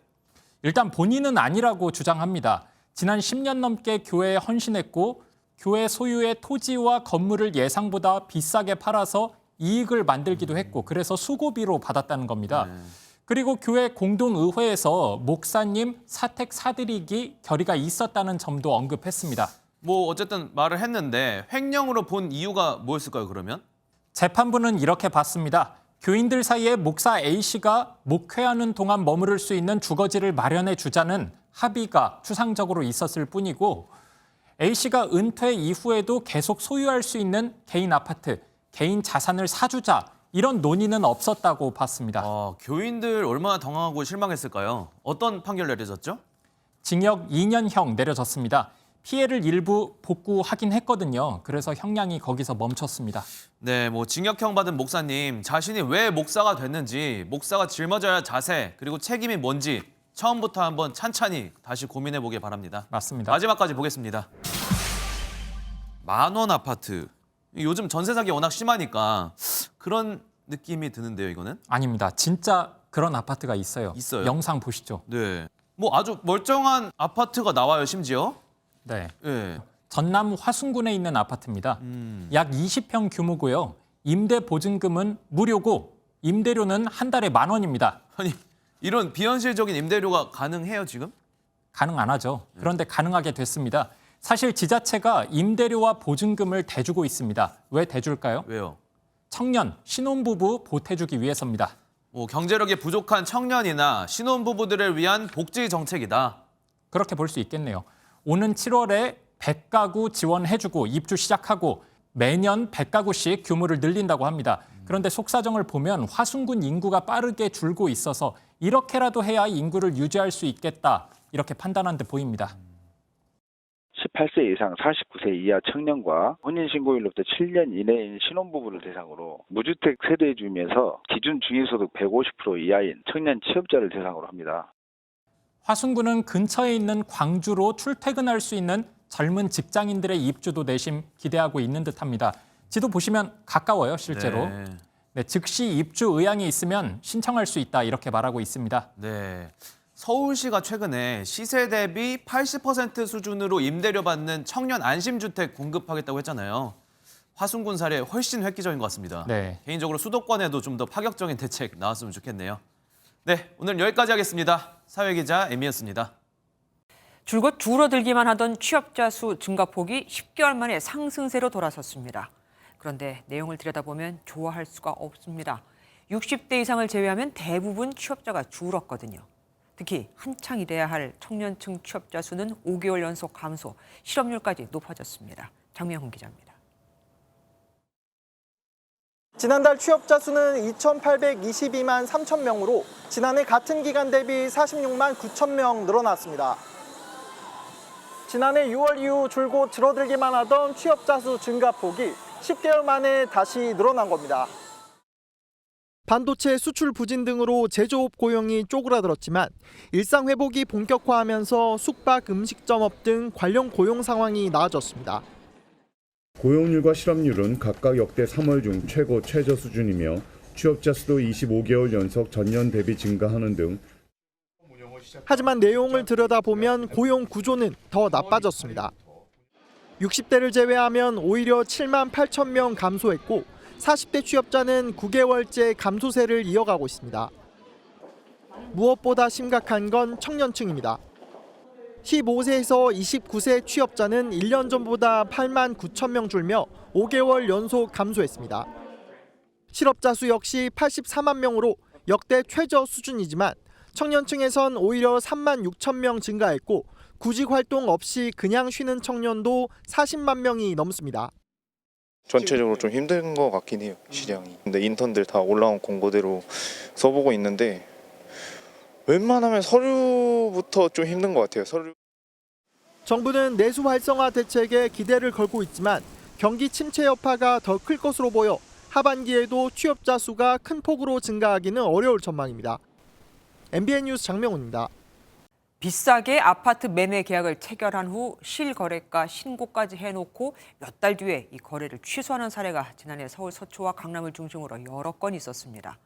일단 본인은 아니라고 주장합니다. 지난 10년 넘게 교회에 헌신했고 교회 소유의 토지와 건물을 예상보다 비싸게 팔아서 이익을 만들기도 했고 그래서 수고비로 받았다는 겁니다. 그리고 교회 공동의회에서 목사님 사택 사들이기 결의가 있었다는 점도 언급했습니다. 뭐 어쨌든 말을 했는데 횡령으로 본 이유가 뭐였을까요, 그러면? 재판부는 이렇게 봤습니다. 교인들 사이에 목사 A씨가 목회하는 동안 머무를 수 있는 주거지를 마련해 주자는 합의가 추상적으로 있었을 뿐이고 A씨가 은퇴 이후에도 계속 소유할 수 있는 개인 아파트, 개인 자산을 사주자 이런 논의는 없었다고 봤습니다. 교인들 얼마나 당황하고 실망했을까요? 어떤 판결 내려졌죠? 징역 2년형 내려졌습니다. 피해를 일부 복구하긴 했거든요. 그래서 형량이 거기서 멈췄습니다. 네, 뭐 징역형 받은 목사님 자신이 왜 목사가 됐는지, 목사가 짊어져야 할 자세 그리고 책임이 뭔지 처음부터 한번 찬찬히 다시 고민해 보길 바랍니다. 맞습니다. 마지막까지 보겠습니다. 10,000원 아파트. 요즘 전세 사기 워낙 심하니까 그런 느낌이 드는데요, 이거는? 아닙니다. 진짜 그런 아파트가 있어요. 있어요? 영상 보시죠. 네. 뭐 아주 멀쩡한 아파트가 나와요, 심지어. 네. 네. 전남 화순군에 있는 아파트입니다. 약 20평 규모고요. 임대 보증금은 무료고 임대료는 한 달에 10,000원입니다. 아니, 이런 비현실적인 임대료가 가능해요, 지금? 가능 안 하죠. 그런데 가능하게 됐습니다. 사실 지자체가 임대료와 보증금을 대주고 있습니다. 왜 대줄까요? 왜요? 청년, 신혼부부 보태주기 위해서입니다. 뭐 경제력이 부족한 청년이나 신혼부부들을 위한 복지 정책이다. 그렇게 볼 수 있겠네요. 오는 7월에 100가구 지원해주고 입주 시작하고 매년 100가구씩 규모를 늘린다고 합니다. 그런데 속사정을 보면 화순군 인구가 빠르게 줄고 있어서 이렇게라도 해야 인구를 유지할 수 있겠다. 이렇게 판단한 듯 보입니다. 18세 이상 49세 이하 청년과 혼인신고일로부터 7년 이내인 신혼부부를 대상으로 무주택 세대 중에서 기준 중위소득 150% 이하인 청년 취업자를 대상으로 합니다. 화순군은 근처에 있는 광주로 출퇴근할 수 있는 젊은 직장인들의 입주도 내심 기대하고 있는 듯합니다. 지도 보시면 가까워요, 실제로. 네, 즉시 입주 의향이 있으면 신청할 수 있다 이렇게 말하고 있습니다. 네. 서울시가 최근에 시세 대비 80% 수준으로 임대료 받는 청년 안심주택 공급하겠다고 했잖아요. 화순군 사례 훨씬 획기적인 것 같습니다. 네. 개인적으로 수도권에도 좀 더 파격적인 대책 나왔으면 좋겠네요. 네, 오늘 여기까지 하겠습니다. 사회기자 M이었습니다. 줄곧 줄어들기만 하던 취업자 수 증가폭이 10개월 만에 상승세로 돌아섰습니다. 그런데 내용을 들여다보면 좋아할 수가 없습니다. 60대 이상을 제외하면 대부분 취업자가 줄었거든요. 특히 한창 일해야 할 청년층 취업자 수는 5개월 연속 감소, 실업률까지 높아졌습니다. 장명훈 기자입니다. 지난달 취업자 수는 2,822만 3천 명으로 지난해 같은 기간 대비 46만 9천 명 늘어났습니다. 지난해 6월 이후 줄곧 줄어들기만 하던 취업자 수 증가폭이 10개월 만에 다시 늘어난 겁니다. 반도체 수출 부진 등으로 제조업 고용이 쪼그라들었지만 일상 회복이 본격화하면서 숙박, 음식점업 등 관련 고용 상황이 나아졌습니다. 고용률과 실업률은 각각 역대 3월 중 최고 최저 수준이며 취업자 수도 25개월 연속 전년 대비 증가하는 등. 하지만 내용을 들여다보면 고용 구조는 더 나빠졌습니다. 60대를 제외하면 오히려 7만 8천 명 감소했고 40대 취업자는 9개월째 감소세를 이어가고 있습니다. 무엇보다 심각한 건 청년층입니다. 15세에서 29세 취업자는 1년 전보다 8만 9천 명 줄며 5개월 연속 감소했습니다. 실업자 수 역시 84만 명으로 역대 최저 수준이지만 청년층에선 오히려 3만 6천 명 증가했고 구직 활동 없이 그냥 쉬는 청년도 40만 명이 넘습니다. 전체적으로 좀 힘든 것 같긴 해요, 시장이. 근데 인턴들 다 올라온 공고대로 써보고 있는데 웬만하면 서류부터 좀 힘든 것 같아요. 서류. 정부는 내수 활성화 대책에 기대를 걸고 있지만 경기 침체 여파가 더 클 것으로 보여 하반기에도 취업자 수가 큰 폭으로 증가하기는 어려울 전망입니다. MBN 뉴스 장명훈입니다. 비싸게 아파트 매매 계약을 체결한 후 실거래가 신고까지 해놓고 몇 달 뒤에 이 거래를 취소하는 사례가 지난해 서울 서초와 강남을 중심으로 여러 건 있었습니다.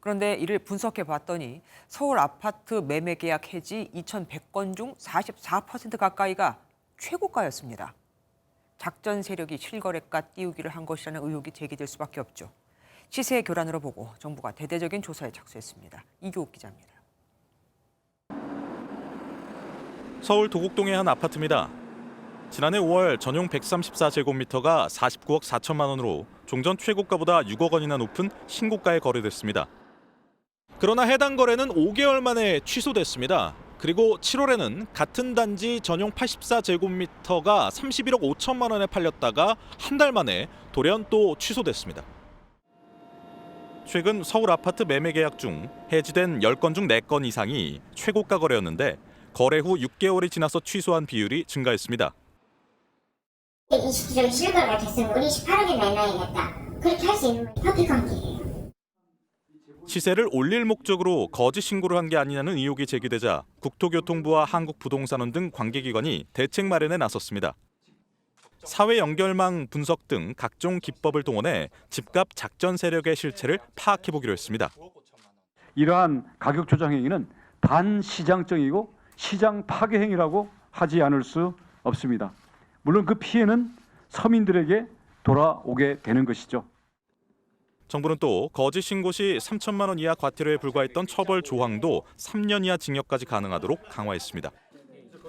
그런데 이를 분석해 봤더니 서울 아파트 매매 계약 해지 2,100건 중 44% 가까이가 최고가였습니다. 작전 세력이 실거래가 띄우기를 한 것이라는 의혹이 제기될 수밖에 없죠. 시세 교란으로 보고 정부가 대대적인 조사에 착수했습니다. 이교욱 기자입니다. 서울 도곡동의 한 아파트입니다. 지난해 5월 전용 134제곱미터가 49억 4천만 원으로 종전 최고가보다 6억 원이나 높은 신고가에 거래됐습니다. 그러나 해당 거래는 5개월 만에 취소됐습니다. 그리고 7월에는 같은 단지 전용 84제곱미터가 31억 5천만 원에 팔렸다가 한 달 만에 돌연 또 취소됐습니다. 최근 서울 아파트 매매 계약 중 해지된 10건 중 4건 이상이 최고가 거래였는데 거래 후 6개월이 지나서 취소한 비율이 증가했습니다. 29억에 실거래가 됐으면 우리 28억에 내놔야겠다. 그렇게 할 수 있는 협의 관계예요. 시세를 올릴 목적으로 거짓 신고를 한 게 아니냐는 의혹이 제기되자 국토교통부와 한국부동산원 등 관계기관이 대책 마련에 나섰습니다. 사회 연결망 분석 등 각종 기법을 동원해 집값 작전 세력의 실체를 파악해보기로 했습니다. 이러한 가격 조작 행위는 반시장적이고 시장 파괴 행위라고 하지 않을 수 없습니다. 물론 그 피해는 서민들에게 돌아오게 되는 것이죠. 정부는 또 거짓 신고 시 3천만 원 이하 과태료에 불과했던 처벌 조항도 3년 이하 징역까지 가능하도록 강화했습니다.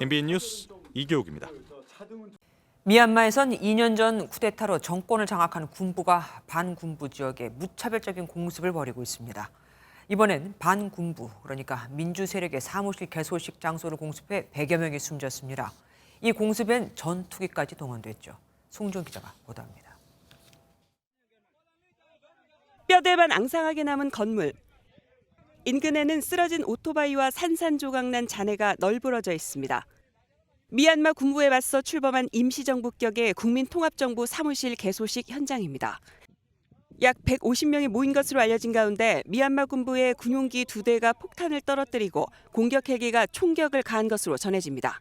MBN 뉴스 이교욱입니다. 미얀마에선 2년 전 쿠데타로 정권을 장악한 군부가 반군부 지역에 무차별적인 공습을 벌이고 있습니다. 이번엔 반군부, 그러니까 민주 세력의 사무실 개소식 장소를 공습해 100여 명이 숨졌습니다. 이 공습엔 전투기까지 동원됐죠. 송준 기자가 보도합니다. 뼈대만 앙상하게 남은 건물. 인근에는 쓰러진 오토바이와 산산조각난 잔해가 널브러져 있습니다. 미얀마 군부에 맞서 출범한 임시정부격의 국민통합정부 사무실 개소식 현장입니다. 약 150명이 모인 것으로 알려진 가운데 미얀마 군부의 군용기 2대가 폭탄을 떨어뜨리고 공격 헬기가 총격을 가한 것으로 전해집니다.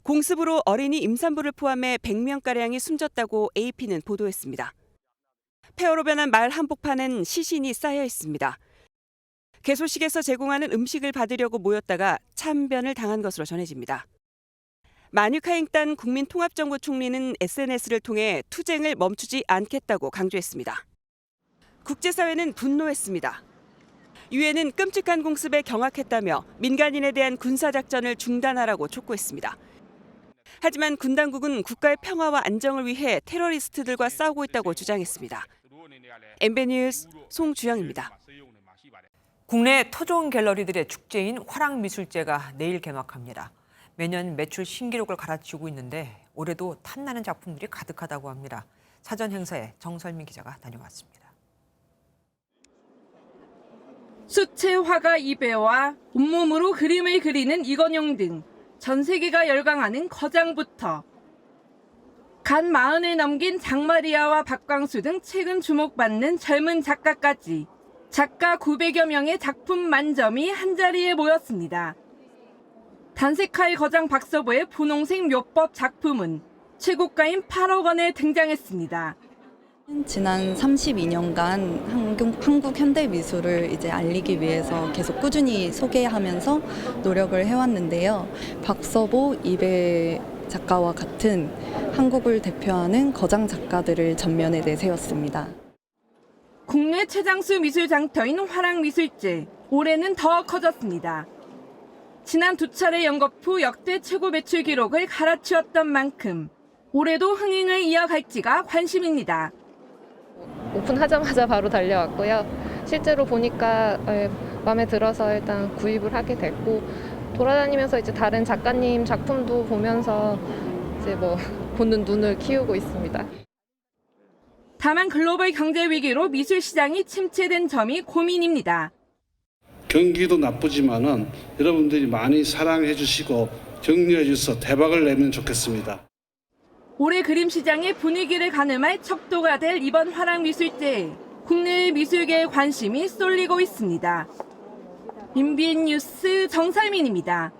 공습으로 어린이 임산부를 포함해 100명가량이 숨졌다고 AP는 보도했습니다. 폐허로 변한 마을 한복판엔 시신이 쌓여 있습니다. 개소식에서 제공하는 음식을 받으려고 모였다가 참변을 당한 것으로 전해집니다. 마뉴카잉딴 국민통합정부 총리는 SNS를 통해 투쟁을 멈추지 않겠다고 강조했습니다. 국제사회는 분노했습니다. 유엔은 끔찍한 공습에 경악했다며 민간인에 대한 군사작전을 중단하라고 촉구했습니다. 하지만 군 당국은 국가의 평화와 안정을 위해 테러리스트들과 싸우고 있다고 주장했습니다. MBN 뉴스 송주영입니다. 국내 토종 갤러리들의 축제인 화랑미술제가 내일 개막합니다. 매년 매출 신기록을 갈아치우고 있는데 올해도 탐나는 작품들이 가득하다고 합니다. 사전 행사에 정설민 기자가 다녀왔습니다. 수채 화가 2배와 온몸으로 그림을 그리는 이건용 등 전 세계가 열광하는 거장부터 간 40을 넘긴 장마리아와 박광수 등 최근 주목받는 젊은 작가까지 작가 900여 명의 작품 만점이 한자리에 모였습니다. 단색하이 거장 박서보의 분홍색 묘법 작품은 최고가인 8억 원에 등장했습니다. 지난 32년간 한국 현대 미술을 이제 알리기 위해서 계속 꾸준히 소개하면서 노력을 해왔는데요. 박서보, 이배 작가와 같은 한국을 대표하는 거장 작가들을 전면에 내세웠습니다. 국내 최장수 미술 장터인 화랑미술제, 올해는 더 커졌습니다. 지난 2차례 연거푸 역대 최고 매출 기록을 갈아치웠던 만큼 올해도 흥행을 이어갈지가 관심입니다. 오픈하자마자 바로 달려왔고요. 실제로 보니까 마음에 들어서 일단 구입을 하게 됐고 돌아다니면서 이제 다른 작가님 작품도 보면서 이제 뭐 보는 눈을 키우고 있습니다. 다만 글로벌 경제 위기로 미술 시장이 침체된 점이 고민입니다. 경기도 나쁘지만은 여러분들이 많이 사랑해 주시고 격려해 주셔서 대박을 내면 좋겠습니다. 올해 그림 시장의 분위기를 가늠할 척도가 될 이번 화랑미술제에 국내 미술계의 관심이 쏠리고 있습니다. MBN 뉴스 정살민입니다.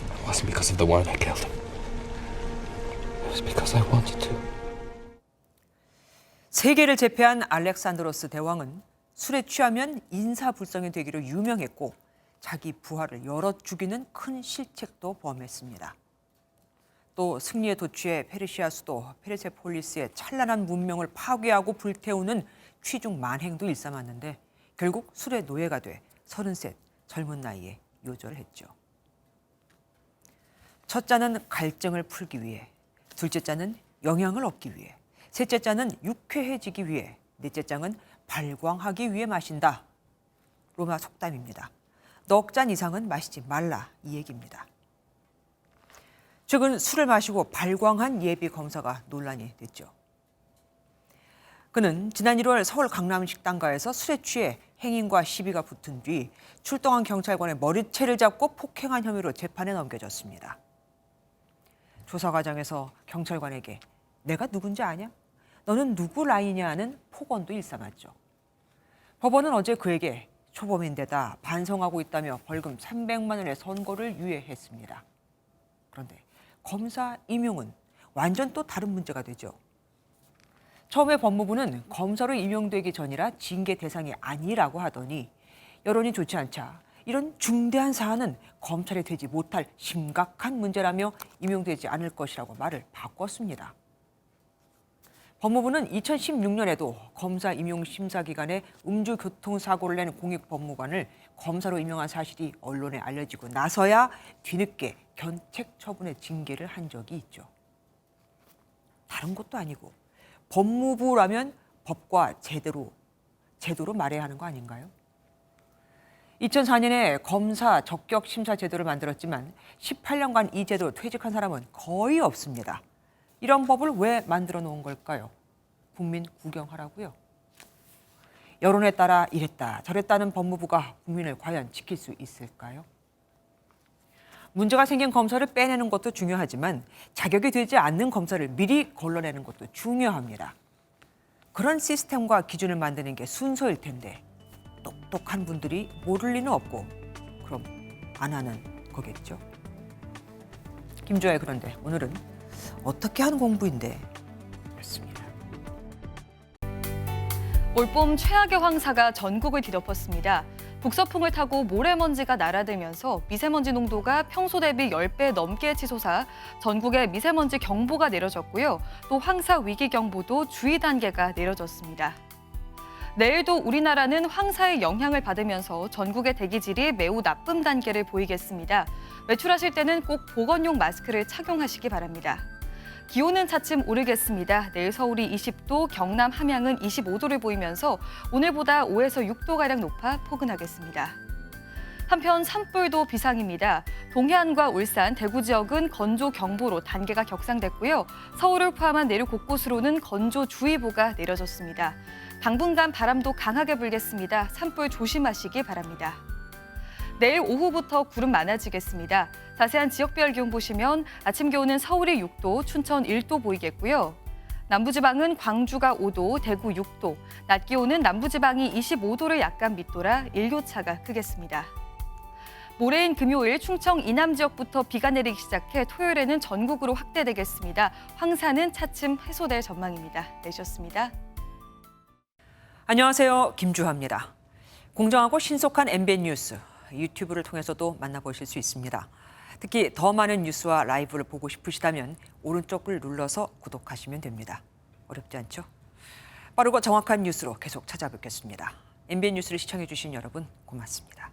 It wasn't because of the war that killed him. It was because I wanted to. 세계를 제패한 알렉산드로스 대왕은 술에 취하면 인사불성이 되기로 유명했고 자기 부하를 여럿 죽이는 큰 실책도 범했습니다. 또 승리에 도취해 페르시아 수도 페르세폴리스의 찬란한 문명을 파괴하고 불태우는 취중 만행도 일삼았는데 결국 술의 노예가 돼 33 젊은 나이에 요절을 했죠. 첫 자는 갈증을 풀기 위해, 둘째 자는 영양을 얻기 위해, 셋째 자는 유쾌해지기 위해, 넷째 자는 발광하기 위해 마신다. 로마 속담입니다. 넉 잔 이상은 마시지 말라 이 얘기입니다. 최근 술을 마시고 발광한 예비 검사가 논란이 됐죠. 그는 지난 1월 서울 강남 식당가에서 술에 취해 행인과 시비가 붙은 뒤 출동한 경찰관의 머리채를 잡고 폭행한 혐의로 재판에 넘겨졌습니다. 조사 과정에서 경찰관에게 내가 누군지 아냐? 너는 누구 라인이냐 하는 폭언도 일삼았죠. 법원은 어제 그에게 초범인데다 반성하고 있다며 벌금 300만 원의 선고를 유예했습니다. 그런데 검사 임용은 완전 또 다른 문제가 되죠. 처음에 법무부는 검사로 임용되기 전이라 징계 대상이 아니라고 하더니 여론이 좋지 않자 이런 중대한 사안은 검찰이 되지 못할 심각한 문제라며 임용되지 않을 것이라고 말을 바꿨습니다. 법무부는 2016년에도 검사 임용 심사 기간에 음주 교통사고를 낸 공익법무관을 검사로 임명한 사실이 언론에 알려지고 나서야 뒤늦게 견책 처분의 징계를 한 적이 있죠. 다른 것도 아니고 법무부라면 법과 제도로 말해야 하는 거 아닌가요? 2004년에 검사 적격 심사 제도를 만들었지만 18년간 이 제도로 퇴직한 사람은 거의 없습니다. 이런 법을 왜 만들어 놓은 걸까요? 국민 구경하라고요? 여론에 따라 이랬다 저랬다는 법무부가 국민을 과연 지킬 수 있을까요? 문제가 생긴 검사를 빼내는 것도 중요하지만 자격이 되지 않는 검사를 미리 걸러내는 것도 중요합니다. 그런 시스템과 기준을 만드는 게 순서일 텐데 똑똑한 분들이 모를 리는 없고 그럼 안 하는 거겠죠? 김주아의 그런데 오늘은 어떻게 한 공부인데 였습니다. 올봄 최악의 황사가 전국을 뒤덮었습니다. 북서풍을 타고 모래먼지가 날아들면서 미세먼지 농도가 평소 대비 10배 넘게 치솟아 전국에 미세먼지 경보가 내려졌고요. 또 황사 위기 경보도 주의 단계가 내려졌습니다. 내일도 우리나라는 황사의 영향을 받으면서 전국의 대기질이 매우 나쁨 단계를 보이겠습니다. 외출하실 때는 꼭 보건용 마스크를 착용하시기 바랍니다. 기온은 차츰 오르겠습니다. 내일 서울이 20도, 경남 함양은 25도를 보이면서 오늘보다 5에서 6도가량 높아 포근하겠습니다. 한편 산불도 비상입니다. 동해안과 울산, 대구 지역은 건조경보로 단계가 격상됐고요. 서울을 포함한 내륙 곳곳으로는 건조주의보가 내려졌습니다. 당분간 바람도 강하게 불겠습니다. 산불 조심하시기 바랍니다. 내일 오후부터 구름 많아지겠습니다. 자세한 지역별 기온 보시면 아침 기온은 서울이 6도, 춘천 1도 보이겠고요. 남부지방은 광주가 5도, 대구 6도, 낮 기온은 남부지방이 25도를 약간 밑돌아 일교차가 크겠습니다. 모레인 금요일 충청 이남 지역부터 비가 내리기 시작해 토요일에는 전국으로 확대되겠습니다. 황사는 차츰 해소될 전망입니다. 내셨습니다. 안녕하세요. 김주하입니다. 공정하고 신속한 MBN 뉴스, 유튜브를 통해서도 만나보실 수 있습니다. 특히 더 많은 뉴스와 라이브를 보고 싶으시다면 오른쪽을 눌러서 구독하시면 됩니다. 어렵지 않죠? 빠르고 정확한 뉴스로 계속 찾아뵙겠습니다. MBN 뉴스를 시청해주신 여러분 고맙습니다.